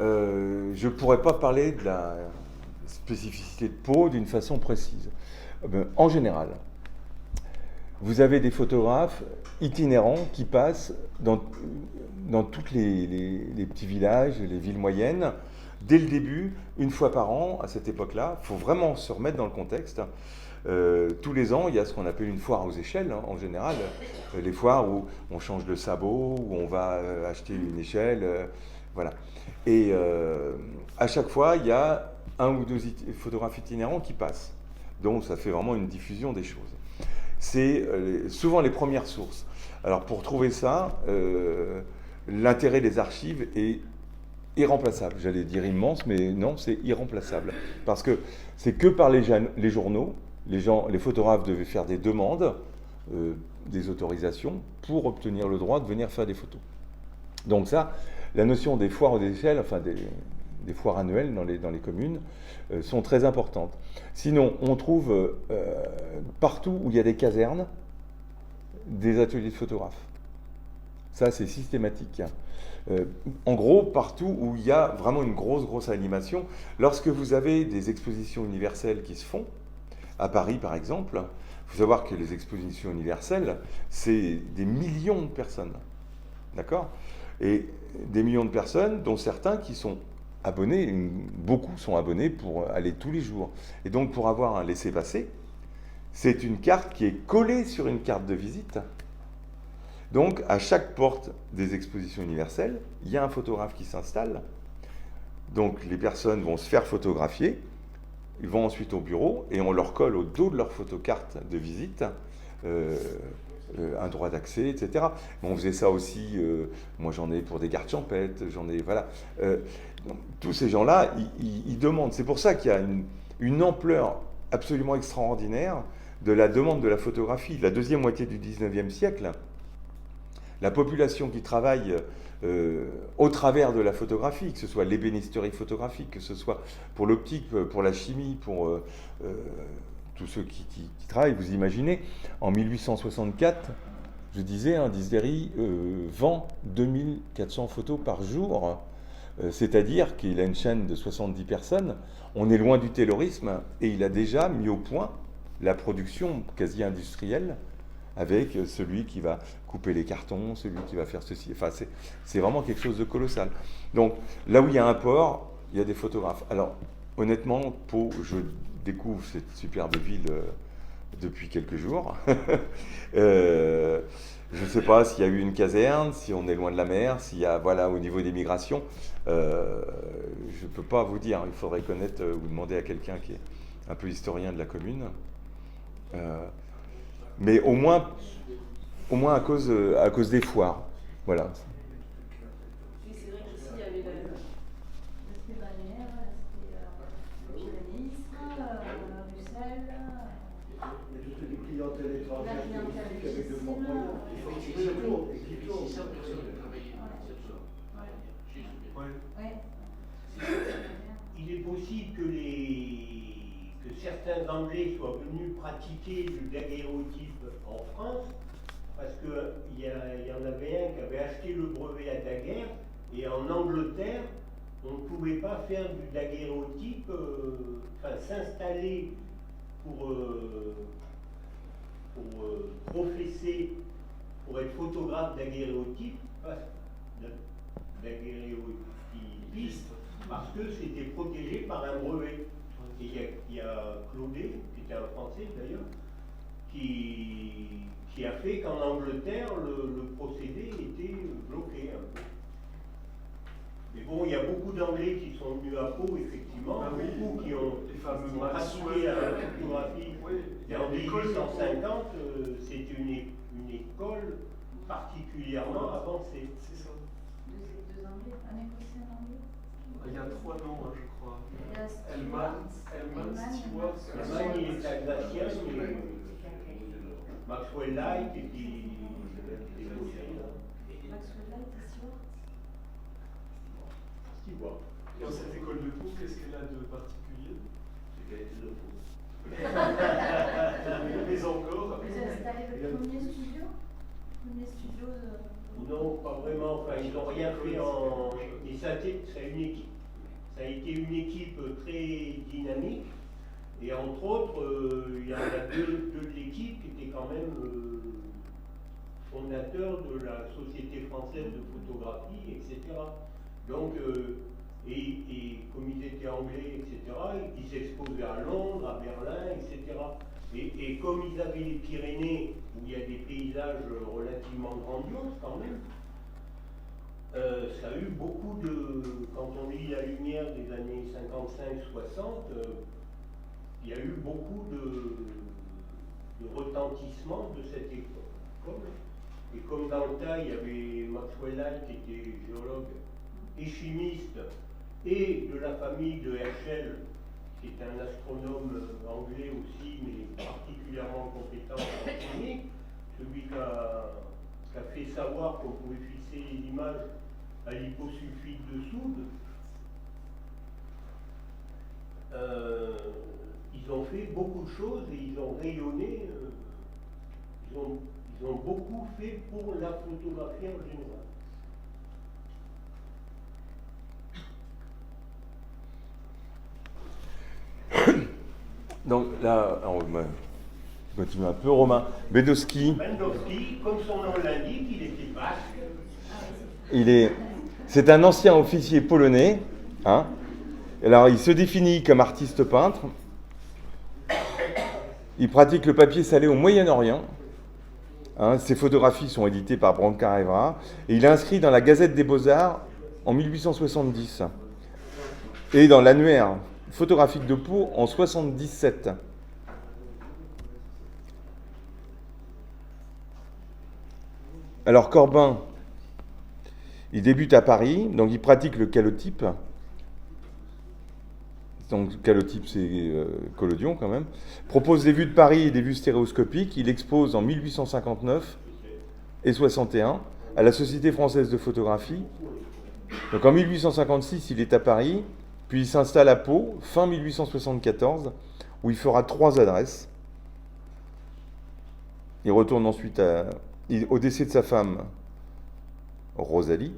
je ne pourrais pas parler de la spécificité de Pau d'une façon précise. En général, vous avez des photographes itinérants qui passent dans tous les petits villages, les villes moyennes, dès le début, une fois par an, à cette époque-là. Il faut vraiment se remettre dans le contexte. Tous les ans, il y a ce qu'on appelle une foire aux échelles, en général. Les foires où on change de sabot, où on va acheter une échelle, voilà. Et à chaque fois, il y a un ou deux photographes itinérants qui passent. Donc ça fait vraiment une diffusion des choses. C'est souvent les premières sources. Alors pour trouver ça, l'intérêt des archives est irremplaçable. J'allais dire immense, mais non, c'est irremplaçable. Parce que c'est que par les journaux, les photographes devaient faire des demandes, des autorisations, pour obtenir le droit de venir faire des photos. Donc ça, la notion des foires aux échelles, enfin des foires annuelles dans les communes, sont très importantes. Sinon, on trouve partout où il y a des casernes, des ateliers de photographes. Ça, c'est systématique. En gros, partout où il y a vraiment une grosse animation, lorsque vous avez des expositions universelles qui se font, à Paris par exemple, il faut savoir que les expositions universelles, c'est des millions de personnes. D'accord ? Et des millions de personnes, dont certains qui sont abonnés, beaucoup sont abonnés pour aller tous les jours. Et donc pour avoir un laissez-passer, c'est une carte qui est collée sur une carte de visite. Donc à chaque porte des expositions universelles, il y a un photographe qui s'installe. Donc les personnes vont se faire photographier, ils vont ensuite au bureau et on leur colle au dos de leur photocarte de visite un droit d'accès, etc. On faisait ça aussi, moi j'en ai pour des gardes champêtres, j'en ai, voilà. Tous ces gens-là, ils demandent. C'est pour ça qu'il y a une ampleur absolument extraordinaire de la demande de la photographie. La deuxième moitié du 19e siècle, la population qui travaille au travers de la photographie, que ce soit l'ébénisterie photographique, que ce soit pour l'optique, pour la chimie, pour tous ceux qui travaillent, vous imaginez, en 1864, je disais, Disdéry vend 2400 photos par jour, c'est-à-dire qu'il a une chaîne de 70 personnes, on est loin du taylorisme, et il a déjà mis au point la production quasi industrielle, avec celui qui va couper les cartons, celui qui va faire ceci. Enfin, c'est vraiment quelque chose de colossal. Donc, là où il y a un port, il y a des photographes. Alors, honnêtement, Pau, je découvre cette superbe ville depuis quelques jours. Je ne sais pas s'il y a eu une caserne, si on est loin de la mer, s'il y a, voilà, au niveau des migrations. Je ne peux pas vous dire. Il faudrait connaître ou demander à quelqu'un qui est un peu historien de la commune. Mais au moins à cause des foires. Voilà. Oui, c'est vrai qu'ici, il y avait l'aspect balnéaire, l'aspect pyrénéisme, Bruxelles, Il y a toute une clientèle étrangère la clientèle avec de bons difficile. moyens. Il faut qu'il y ait toujours, et qu'il tourne. Il est possible que certains Anglais soient venus pratiquer le daguerréotype en France, parce qu'il y en avait un qui avait acheté le brevet à Daguerre, et en Angleterre, on ne pouvait pas faire du daguerréotype, s'installer pour professer, pour être photographe daguerréotype, daguerréotypiste, parce que c'était protégé par un brevet. Et il y a Claudet, qui était un Français d'ailleurs, qui a fait qu'en Angleterre, le procédé était bloqué un peu. Mais bon, il y a beaucoup d'Anglais qui sont venus à Pau, effectivement, Ah oui, beaucoup qui ont les fameux pratiqué la photographie. Oui, Et en 1850, c'était une école particulièrement avancée. c'est ça. Deux Anglais, un Écossais, un Anglais. Il y a 3 noms, je crois. Il y a Elman, Stewart. Allemagne, il est alsacien, mais Maxwell Light, et puis Maxwell Light et Stewart. Stewart. Dans cette école de Pau, qu'est-ce qu'elle a de particulier? Mais encore. Vous avez installé le premier studio Non, pas vraiment. Enfin, ils n'ont rien fait en. Et ça a été une équipe très dynamique. Et entre autres, il y en a deux de l'équipe qui étaient quand même fondateurs de la Société française de photographie, etc. Donc, et comme ils étaient anglais, etc., ils s'exposaient à Londres, à Berlin, etc. Et comme ils avaient les Pyrénées, où il y a des paysages relativement grandioses quand même, ça a eu beaucoup de... Quand on lit La Lumière des années 55-60, il y a eu beaucoup de retentissement de cette école. Et comme dans le tas, il y avait Maxwell Light qui était géologue et chimiste, et de la famille de Herschel, qui est un astronome anglais aussi, mais particulièrement compétent en chimie, celui qui a fait savoir qu'on pouvait fixer les images à l'hyposulfite de soude. Ils ont fait beaucoup de choses et ils ont rayonné, ils ont beaucoup fait pour la photographie en général. Donc là, on continue un peu, Romain. Bedowski, Comme son nom l'indique, il était basque. c'est un ancien officier polonais. Hein. Alors, il se définit comme artiste peintre. Il pratique le papier salé au Moyen-Orient. Hein, ses photographies sont éditées par Branca-Revra. Et il est inscrit dans la Gazette des Beaux-Arts en 1870. Et dans l'annuaire photographique de Pau en 1977. Alors Corbin, il débute à Paris, donc il pratique le calotype. Donc calotype, c'est collodion quand même. Propose des vues de Paris et des vues stéréoscopiques. Il expose en 1859 et 61 à la Société française de photographie. Donc en 1856, il est à Paris, puis il s'installe à Pau, fin 1874, où il fera 3 adresses. Il retourne ensuite au décès de sa femme, Rosalie.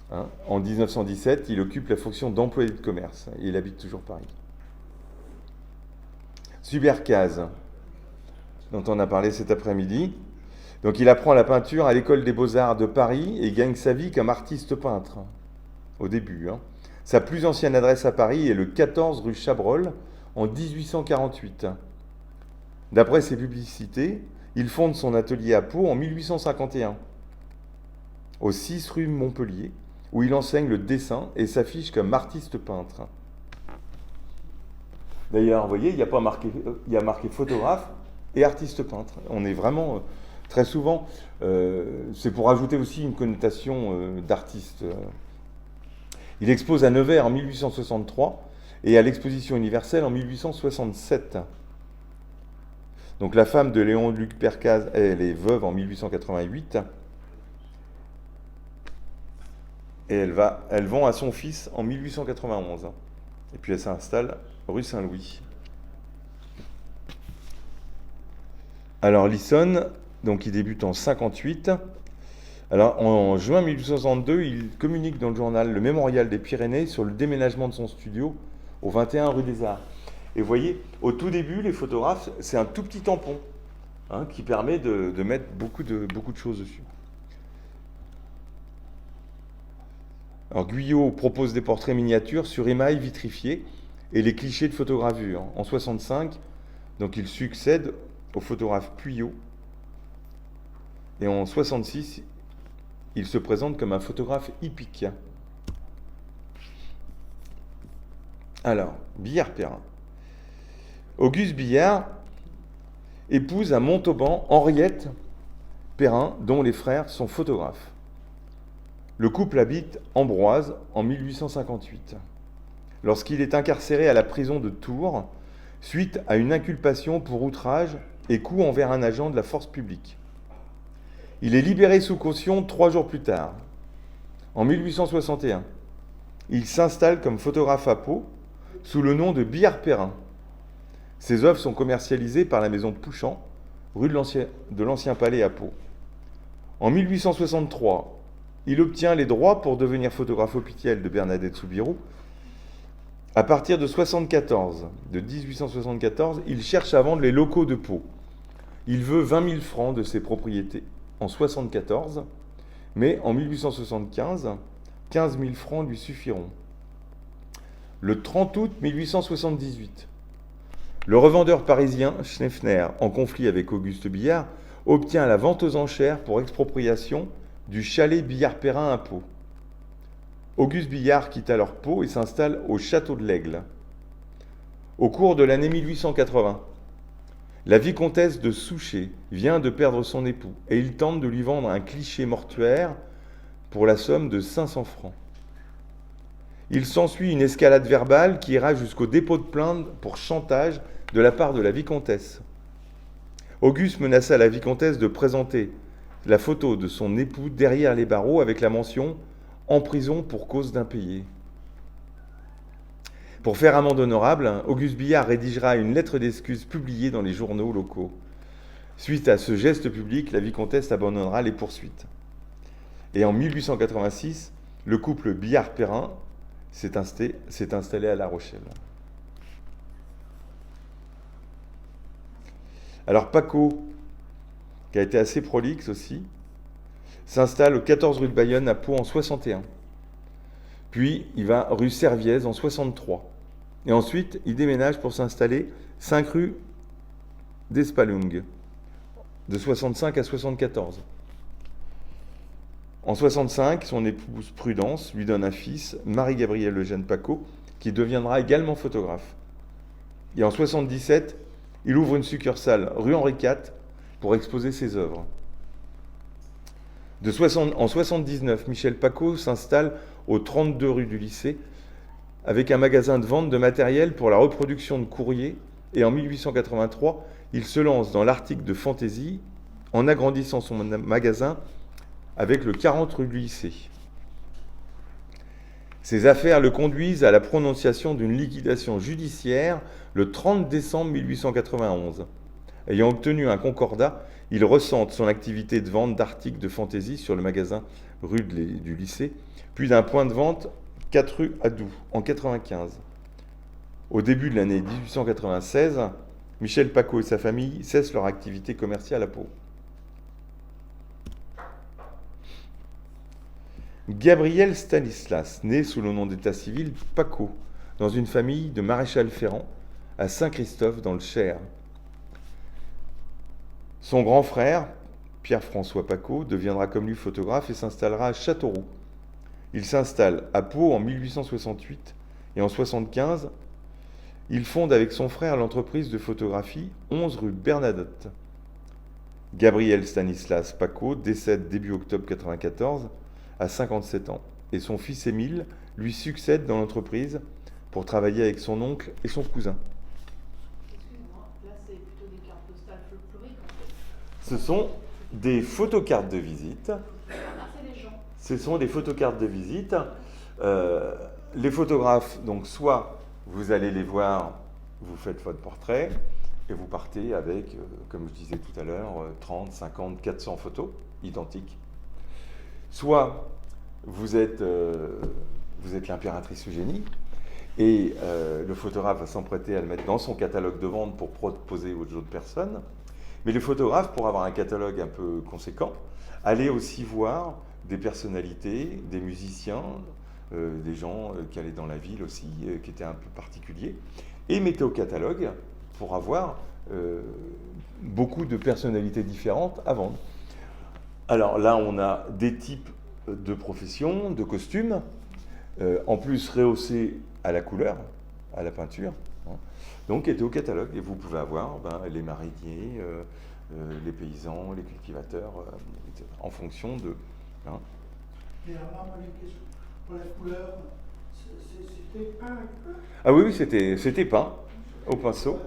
Hein, en 1917, il occupe la fonction d'employé de commerce. Et il habite toujours Paris. Subercase, dont on a parlé cet après-midi. Donc il apprend la peinture à l'école des Beaux-Arts de Paris et gagne sa vie comme artiste peintre, au début. Hein. Sa plus ancienne adresse à Paris est le 14 rue Chabrol, en 1848. D'après ses publicités, il fonde son atelier à Pau en 1851, au 6 rue Montpellier, où il enseigne le dessin et s'affiche comme artiste peintre. D'ailleurs, vous voyez, il y a marqué photographe et artiste peintre. On est vraiment très souvent, c'est pour ajouter aussi une connotation d'artiste. Il expose à Nevers en 1863 et à l'Exposition universelle en 1867. Donc la femme de Léon-Luc Percaz, elle est veuve en 1888. Et elle vend à son fils en 1891. Et puis elle s'installe rue Saint-Louis. Alors Lysson, donc il débute en 58. Alors en juin 1862, il communique dans le journal Le Mémorial des Pyrénées sur le déménagement de son studio au 21 rue des Arts. Et vous voyez, au tout début, les photographes, c'est un tout petit tampon qui permet de mettre beaucoup de choses dessus. Alors Guyot propose des portraits miniatures sur émail vitrifié et les clichés de photogravure. En 65, donc il succède au photographe Puyot. Et en 66, il se présente comme un photographe hippique. Alors, Billard-Perrin. Auguste Billard épouse à Montauban Henriette Perrin, dont les frères sont photographes. Le couple habite Ambroise en 1858, lorsqu'il est incarcéré à la prison de Tours, suite à une inculpation pour outrage et coup envers un agent de la force publique. Il est libéré sous caution 3 jours plus tard, en 1861. Il s'installe comme photographe à Pau, sous le nom de Billard-Perrin. Ses œuvres sont commercialisées par la maison Pouchant, rue de l'Ancien Palais à Pau. En 1863, il obtient les droits pour devenir photographe officiel de Bernadette Soubirous. À partir de 1874, il cherche à vendre les locaux de Pau. Il veut 20 000 francs de ses propriétés en 1974, mais en 1875, 15 000 francs lui suffiront. Le 30 août 1878, le revendeur parisien Schneffner, en conflit avec Auguste Billard, obtient la vente aux enchères pour expropriation du chalet Billard-Perrin à Pau. Auguste Billard quitte alors Pau et s'installe au château de l'Aigle. Au cours de l'année 1880, la vicomtesse de Souchet vient de perdre son époux et il tente de lui vendre un cliché mortuaire pour la somme de 500 francs. Il s'ensuit une escalade verbale qui ira jusqu'au dépôt de plainte pour chantage de la part de la vicomtesse. Auguste menaça la vicomtesse de présenter la photo de son époux derrière les barreaux avec la mention « en prison pour cause d'impayé ». Pour faire amende honorable, Auguste Billard rédigera une lettre d'excuse publiée dans les journaux locaux. Suite à ce geste public, la vicomtesse abandonnera les poursuites. Et en 1886, le couple Billard-Perrin s'est installé à La Rochelle. Alors Paco, qui a été assez prolixe aussi, s'installe au 14 rue de Bayonne à Pau en 61. Puis il va rue Serviez en 63. Et ensuite, il déménage pour s'installer 5 rue d'Espalung, de 65 à 74. En 65, son épouse Prudence lui donne un fils, Marie-Gabrielle Eugène Paco, qui deviendra également photographe. Et en 77, il ouvre une succursale rue Henri IV pour exposer ses œuvres. En 79, Michel Paco s'installe au 32 rue du Lycée avec un magasin de vente de matériel pour la reproduction de courrier. Et en 1883, il se lance dans l'article de fantaisie en agrandissant son magasin avec le 40 rue du Lycée. Ces affaires le conduisent à la prononciation d'une liquidation judiciaire le 30 décembre 1891. Ayant obtenu un concordat, il recentre son activité de vente d'articles de fantaisie sur le magasin rue du Lycée, puis d'un point de vente 4 rue Adoux en 1995. Au début de l'année 1896, Michel Paco et sa famille cessent leur activité commerciale à Pau. Gabriel Stanislas, né sous le nom d'état civil Paco, dans une famille de maréchal Ferrand à Saint-Christophe dans le Cher. Son grand frère, Pierre-François Paco, deviendra comme lui photographe et s'installera à Châteauroux. Il s'installe à Pau en 1868 et en 1975, il fonde avec son frère l'entreprise de photographie 11 rue Bernadotte. Gabriel Stanislas Paco décède début octobre 1994 à 57 ans et son fils Émile lui succède dans l'entreprise pour travailler avec son oncle et son cousin. Excusez-moi, là c'est plutôt des cartes postales folkloriques en fait. Ce sont des photocartes de visite. C'est les gens. Ce sont des photocartes de visite. Les photographes, donc soit vous allez les voir, vous faites votre portrait et vous partez avec, comme je disais tout à l'heure, 30, 50, 400 photos identiques. Soit vous êtes l'impératrice Eugénie et le photographe va s'emprêter à le mettre dans son catalogue de vente pour proposer aux autres personnes. Mais les photographes, pour avoir un catalogue un peu conséquent, allaient aussi voir des personnalités, des musiciens, des gens qui allaient dans la ville aussi, qui étaient un peu particuliers, et mettaient au catalogue pour avoir beaucoup de personnalités différentes à vendre. Alors là, on a des types de professions, de costumes, en plus rehaussés à la couleur, à la peinture, hein, donc qui étaient au catalogue. Et vous pouvez avoir les mariniers, les paysans, les cultivateurs, etc., en fonction de... Hein. Et alors là, moi, une question. Pour la couleur, c'était peint? Ah oui, c'était peint au pinceau,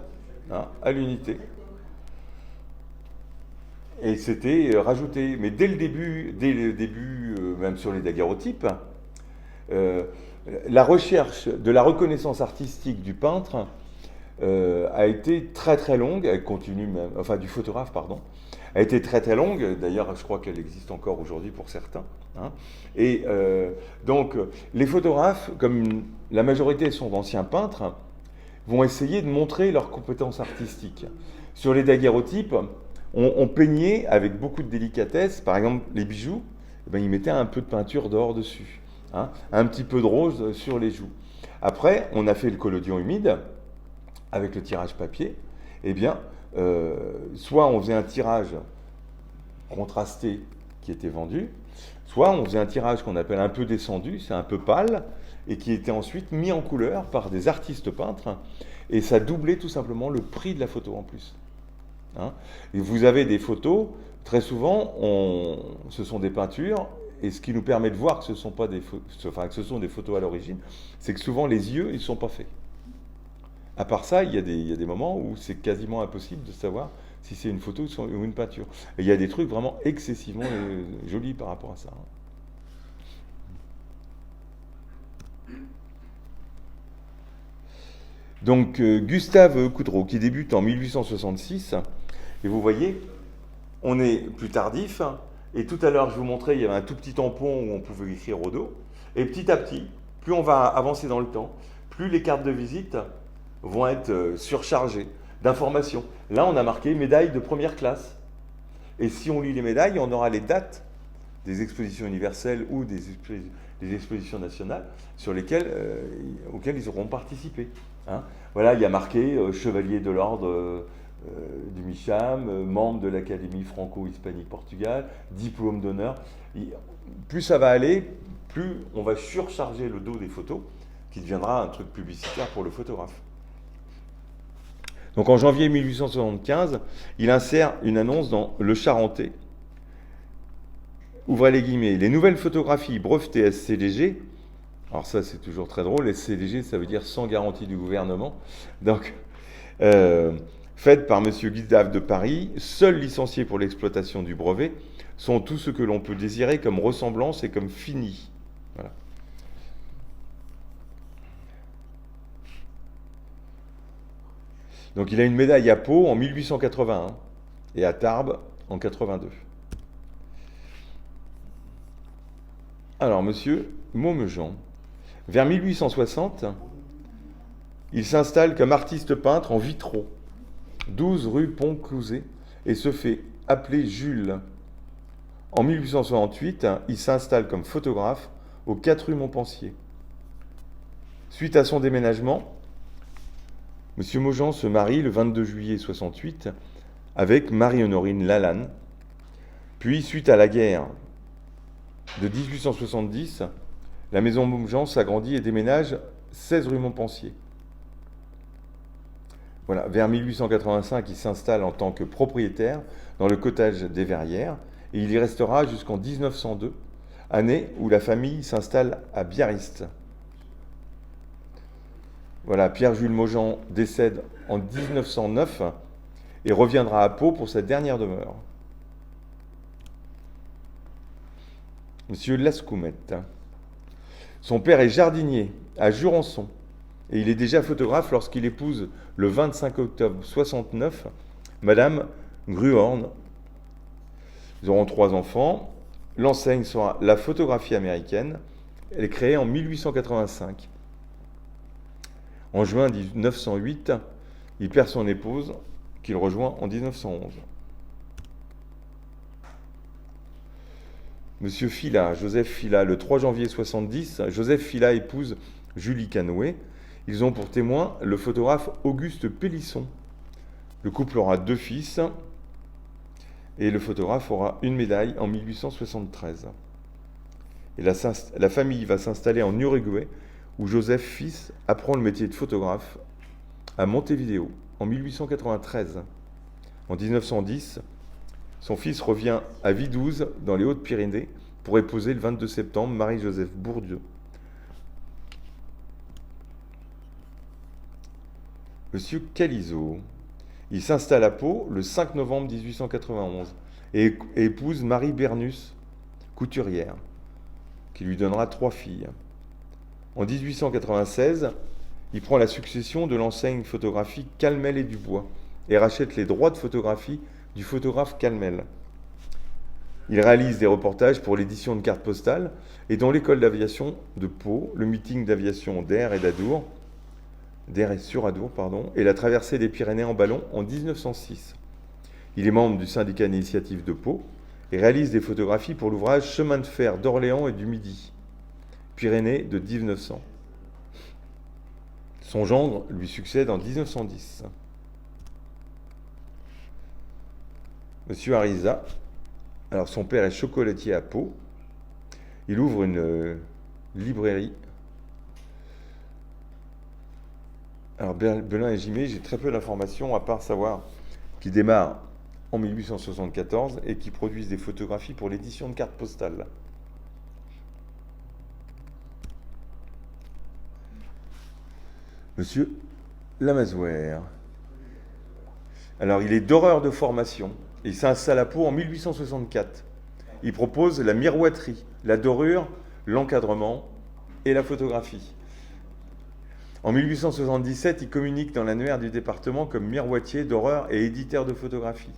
hein, à l'unité. Et c'était rajouté. Mais dès le début, même sur les daguerreotypes, la recherche de la reconnaissance artistique du peintre a été très très longue, elle continue même, enfin du photographe, pardon, a été très très longue, d'ailleurs je crois qu'elle existe encore aujourd'hui pour certains. Hein. Et donc les photographes, comme la majorité sont d'anciens peintres, vont essayer de montrer leurs compétences artistiques. Sur les daguerreotypes, on peignait avec beaucoup de délicatesse, par exemple les bijoux, ils mettaient un peu de peinture d'or dessus, hein, un petit peu de rose sur les joues. Après, on a fait le collodion humide avec le tirage papier. Eh bien, soit on faisait un tirage contrasté qui était vendu, Soit on faisait un tirage qu'on appelle un peu descendu, c'est un peu pâle, et qui était ensuite mis en couleur par des artistes peintres, et ça doublait tout simplement le prix de la photo en plus. Hein. Et vous avez des photos, très souvent, ce sont des peintures, et ce qui nous permet de voir que ce sont pas des que ce sont des photos à l'origine, c'est que souvent les yeux, ils ne sont pas faits. À part ça, il y a des moments où c'est quasiment impossible de savoir si c'est une photo ou une peinture. Et il y a des trucs vraiment excessivement jolis par rapport à ça. Donc Gustave Coudreau, qui débute en 1866, et vous voyez, on est plus tardif, et tout à l'heure je vous montrais, il y avait un tout petit tampon où on pouvait écrire au dos, et petit à petit, plus on va avancer dans le temps, plus les cartes de visite vont être surchargées d'informations. Là, on a marqué médaille de première classe. Et si on lit les médailles, on aura les dates des expositions universelles ou des expositions nationales auxquelles ils auront participé. Hein. Voilà, il y a marqué chevalier de l'ordre du Micham, membre de l'Académie franco-hispanique-portugale, diplôme d'honneur. Plus ça va aller, plus on va surcharger le dos des photos, qui deviendra un truc publicitaire pour le photographe. Donc en janvier 1875, il insère une annonce dans Le Charentais. Ouvrez les guillemets. Les nouvelles photographies brevetées SCDG, alors ça c'est toujours très drôle, SCDG ça veut dire sans garantie du gouvernement, donc faites par M. Gustave de Paris, seuls licenciés pour l'exploitation du brevet, sont tout ce que l'on peut désirer comme ressemblance et comme fini. Voilà. Donc il a une médaille à Pau en 1881 et à Tarbes en 82. Alors, monsieur Maumejean, vers 1860, il s'installe comme artiste peintre en vitraux, 12 rue Pont-Clouzet, et se fait appeler Jules. En 1868, il s'installe comme photographe aux 4 rue Montpensier. Suite à son déménagement, M. Maujean se marie le 22 juillet 68 avec Marie-Honorine Lalanne. Puis, suite à la guerre de 1870, la maison Maujean s'agrandit et déménage 16 rue Montpensier. Voilà, vers 1885, il s'installe en tant que propriétaire dans le cottage des Verrières et il y restera jusqu'en 1902, année où la famille s'installe à Biarritz. Voilà, Pierre-Jules Maujean décède en 1909 et reviendra à Pau pour sa dernière demeure. Monsieur Lascoumette. Son père est jardinier à Jurançon et il est déjà photographe lorsqu'il épouse le 25 octobre 69 Madame Gruhorn. Ils auront 3 enfants. L'enseigne sera la photographie américaine. Elle est créée en 1885. En juin 1908, il perd son épouse, qu'il rejoint en 1911. Monsieur Fila, Joseph Fila, le 3 janvier 70, Joseph Fila épouse Julie Canoë. Ils ont pour témoin le photographe Auguste Pélisson. Le couple aura 2 fils et le photographe aura une médaille en 1873. Et la famille va s'installer en Uruguay, où Joseph fils apprend le métier de photographe à Montevideo en 1893. En 1910, son fils revient à Vidouze, dans les Hautes-Pyrénées, pour épouser le 22 septembre Marie-Joseph Bourdieu. Monsieur Calizo, il s'installe à Pau le 5 novembre 1891 et épouse Marie Bernus, couturière, qui lui donnera 3 filles. En 1896, il prend la succession de l'enseigne photographique Calmel et Dubois et rachète les droits de photographie du photographe Calmel. Il réalise des reportages pour l'édition de cartes postales et dans l'école d'aviation de Pau, le meeting d'aviation d'Air et sur Adour, et la traversée des Pyrénées en ballon en 1906. Il est membre du syndicat d'initiative de Pau et réalise des photographies pour l'ouvrage Chemin de fer d'Orléans et du Midi, Pyrénées de 1900. Son gendre lui succède en 1910. Monsieur Ariza, alors son père est chocolatier à Pau il ouvre une librairie. Alors Belin et Gimet, j'ai très peu d'informations, à part savoir qu'il démarre en 1874 et qui produisent des photographies pour l'édition de cartes postales. Monsieur Lamazouère. Alors, il est doreur de formation. Il s'installe à Pau en 1864. Il propose la miroiterie, la dorure, l'encadrement et la photographie. En 1877, il communique dans l'annuaire du département comme miroitier, doreur et éditeur de photographie.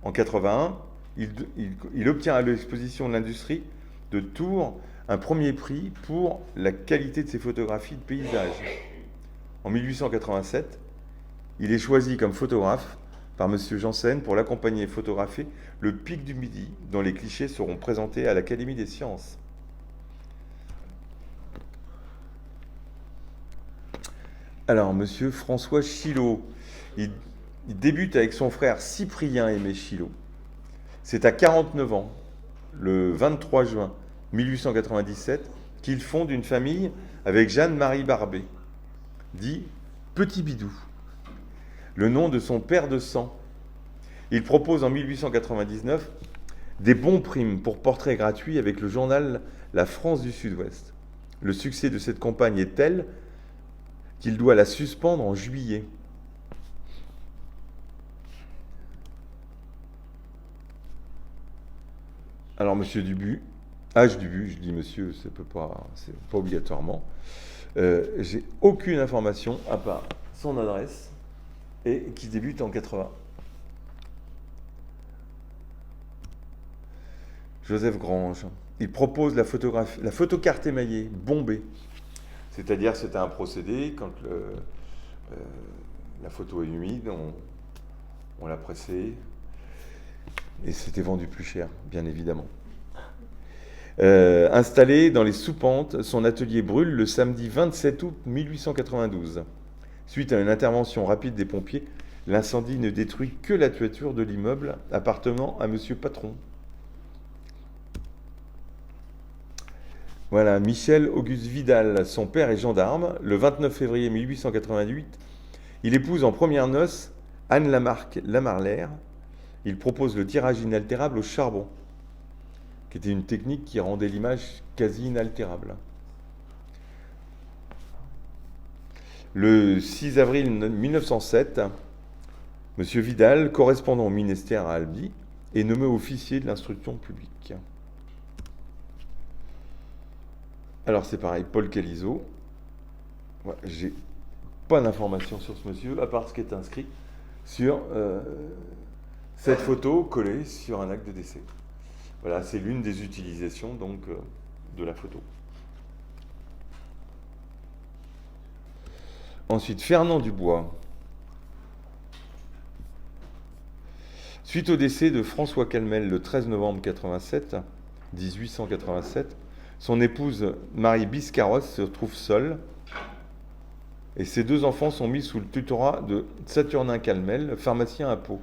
En 81, il obtient à l'exposition de l'industrie de Tours un premier prix pour la qualité de ses photographies de paysage. En 1887, il est choisi comme photographe par M. Janssen pour l'accompagner photographier le Pic du Midi, dont les clichés seront présentés à l'Académie des sciences. Alors, M. François Chilot, il débute avec son frère Cyprien Aimé Chilot. C'est à 49 ans, le 23 juin 1897, qu'il fonde une famille avec Jeanne-Marie Barbet, dit Petit Bidou, le nom de son père de sang. Il propose en 1899 des bons primes pour portraits gratuits avec le journal La France du Sud-Ouest. Le succès de cette campagne est tel qu'il doit la suspendre en juillet. Alors, monsieur Dubu, H. Dubu, je dis monsieur, c'est pas obligatoirement. J'ai aucune information à part son adresse et qui débute en 80. Joseph Grange, il propose la photocarte émaillée, bombée. C'est-à-dire c'était un procédé, quand la photo est humide, on la pressait, et c'était vendu plus cher, bien évidemment. Installé dans les Soupentes, son atelier brûle le samedi 27 août 1892. Suite à une intervention rapide des pompiers, l'incendie ne détruit que la toiture de l'immeuble appartenant à Monsieur Patron. Voilà, Michel Auguste Vidal, son père est gendarme. Le 29 février 1888, il épouse en premières noces Anne Lamarck Lamarlaire. Il propose le tirage inaltérable au charbon, qui était une technique qui rendait l'image quasi inaltérable. Le 6 avril 1907, M. Vidal, correspondant au ministère à Albi, est nommé officier de l'instruction publique. Alors c'est pareil, Paul Calizo. Ouais, j'ai pas d'informations sur ce monsieur, à part ce qui est inscrit sur cette photo collée sur un acte de décès. Voilà, c'est l'une des utilisations donc de la photo. Ensuite, Fernand Dubois. Suite au décès de François Calmel le 13 novembre 1887, son épouse Marie Biscarrosse se trouve seule et ses deux enfants sont mis sous le tutorat de Saturnin Calmel, pharmacien à Pau.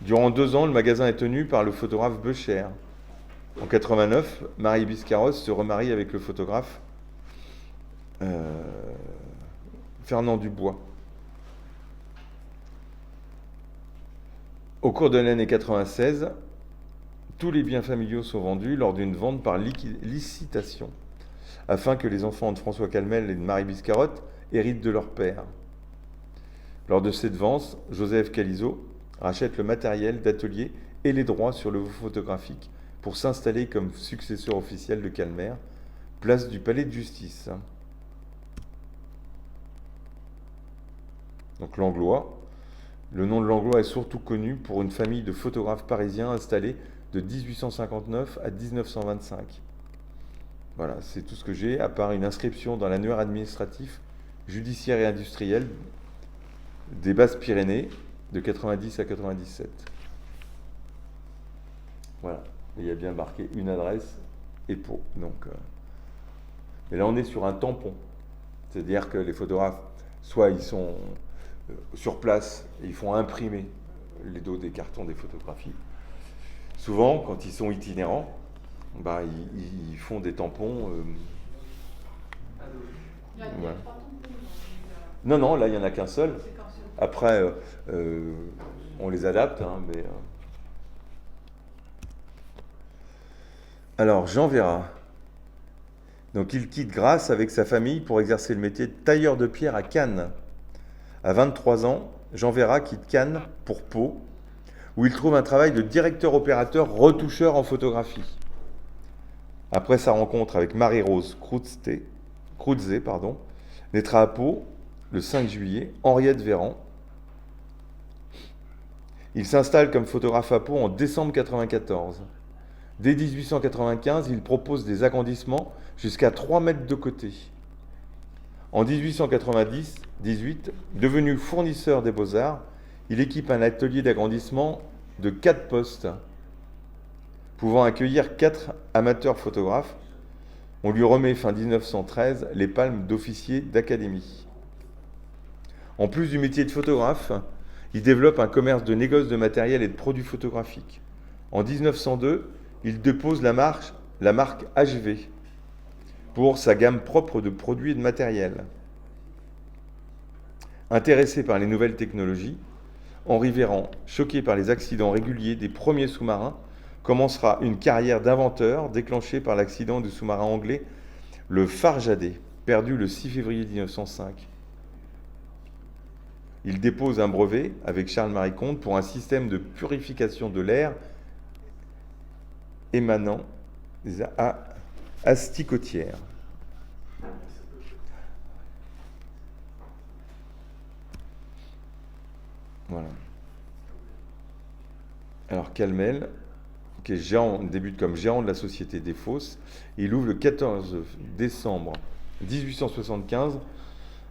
Durant 2 ans, le magasin est tenu par le photographe Becher. En 89, Marie Biscarrosse se remarie avec le photographe Fernand Dubois. Au cours de l'année 96, tous les biens familiaux sont vendus lors d'une vente par licitation, afin que les enfants de François Calmel et de Marie Biscarotte héritent de leur père. Lors de cette vente, Joseph Calizo rachète le matériel d'atelier et les droits sur le photographique pour s'installer comme successeur officiel de Calmer, place du Palais de Justice. Donc Langlois. Le nom de Langlois est surtout connu pour une famille de photographes parisiens installés de 1859 à 1925. Voilà, c'est tout ce que j'ai, à part une inscription dans l'annuaire administratif, judiciaire et industriel des Basses-Pyrénées de 90 à 97. Voilà, il y a bien marqué une adresse et Pau. Donc, mais là, on est sur un tampon. C'est-à-dire que les photographes, soit ils sont sur place et ils font imprimer les dos des cartons des photographies. Souvent, quand ils sont itinérants, bah, ils font des tampons. Il y a Ouais. 3 tampons. Non, non, là, il n'y en a qu'un seul. C'est qu'un seul. Après, on les adapte, hein, mais... Alors, Jean Véra. Donc, il quitte Grasse avec sa famille pour exercer le métier de tailleur de pierre à Cannes. À 23 ans, Jean Véra quitte Cannes pour Pau, où il trouve un travail de directeur-opérateur retoucheur en photographie. Après sa rencontre avec Marie-Rose Krutze, naîtra à Pau, le 5 juillet, Henriette Véran. Il s'installe comme photographe à Pau en décembre 1994. Dès 1895, il propose des agrandissements jusqu'à 3 mètres de côté. En 1898, devenu fournisseur des Beaux-Arts, il équipe un atelier d'agrandissement de 4 postes, pouvant accueillir 4 amateurs photographes. On lui remet fin 1913 les palmes d'officier d'académie. En plus du métier de photographe, il développe un commerce de négoce de matériel et de produits photographiques. En 1902, il dépose la marque HV pour sa gamme propre de produits et de matériel. Intéressé par les nouvelles technologies, Henri Véran, choqué par les accidents réguliers des premiers sous-marins, commencera une carrière d'inventeur déclenchée par l'accident du sous-marin anglais, le Farjadet, perdu le 6 février 1905. Il dépose un brevet avec Charles-Marie Comte pour un système de purification de l'air émanant des asticotières. Voilà. Alors Calmel, qui est gérant, débute comme gérant de la société des Fosses. Il ouvre le 14 décembre 1875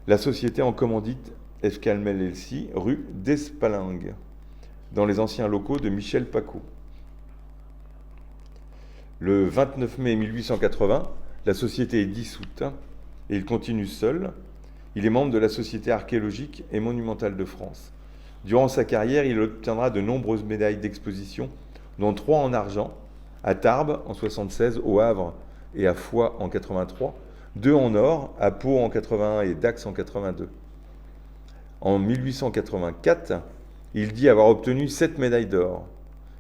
la société en commandite F. Calmel LC, rue d'Espalingue, dans les anciens locaux de Michel Paco. Le 29 mai 1880, la société est dissoute et il continue seul. Il est membre de la Société archéologique et monumentale de France. Durant sa carrière, il obtiendra de nombreuses médailles d'exposition, dont 3 en argent, à Tarbes en 1976, au Havre et à Foix en 1983, 2 en or, à Pau en 1981 et Dax en 1982. En 1884, il dit avoir obtenu 7 médailles d'or.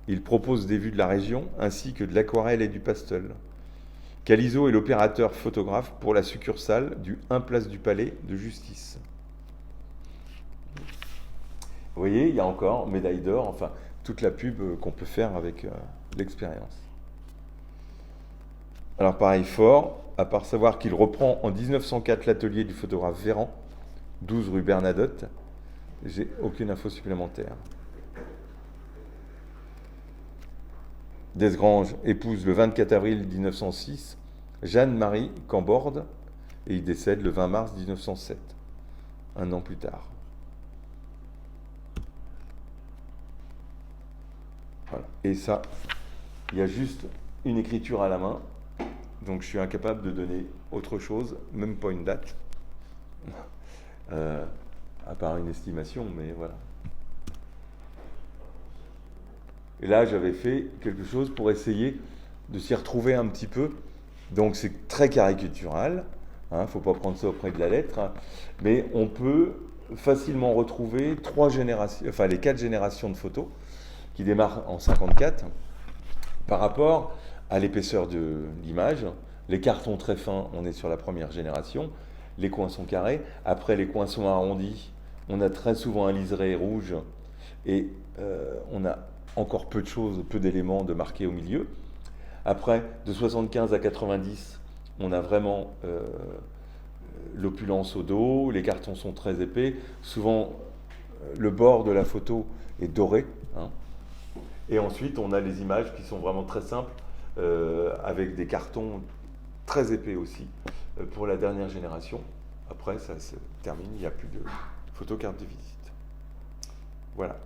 Il propose des vues de la région ainsi que de l'aquarelle et du pastel. Calizo est l'opérateur photographe pour la succursale du 1 place du Palais de Justice. Vous voyez, il y a encore médaille d'or, enfin, toute la pub qu'on peut faire avec l'expérience. Alors pareil, fort, à part savoir qu'il reprend en 1904 l'atelier du photographe Véran, 12 rue Bernadotte, j'ai aucune info supplémentaire. Desgranges épouse le 24 avril 1906 Jeanne-Marie Camborde et il décède le 20 mars 1907, un an plus tard. Voilà. Et ça, il y a juste une écriture à la main, donc je suis incapable de donner autre chose, même pas une date, à part une estimation, mais voilà. Et là, j'avais fait quelque chose pour essayer de s'y retrouver un petit peu. Donc, c'est très caricatural. Il ne faut pas prendre ça auprès de la lettre. Hein, mais on peut facilement retrouver les 4 générations de photos qui démarrent en 54 par rapport à l'épaisseur de l'image. Les cartons très fins, on est sur la première génération. Les coins sont carrés. Après, les coins sont arrondis. On a très souvent un liseré rouge. Et on a encore peu de choses, peu d'éléments de marqués au milieu. Après, de 75 à 90, on a vraiment l'opulence au dos, les cartons sont très épais, souvent le bord de la photo est doré. Hein. Et ensuite, on a les images qui sont vraiment très simples, avec des cartons très épais aussi, pour la dernière génération. Après, ça se termine, il n'y a plus de photocarte de visite. Voilà.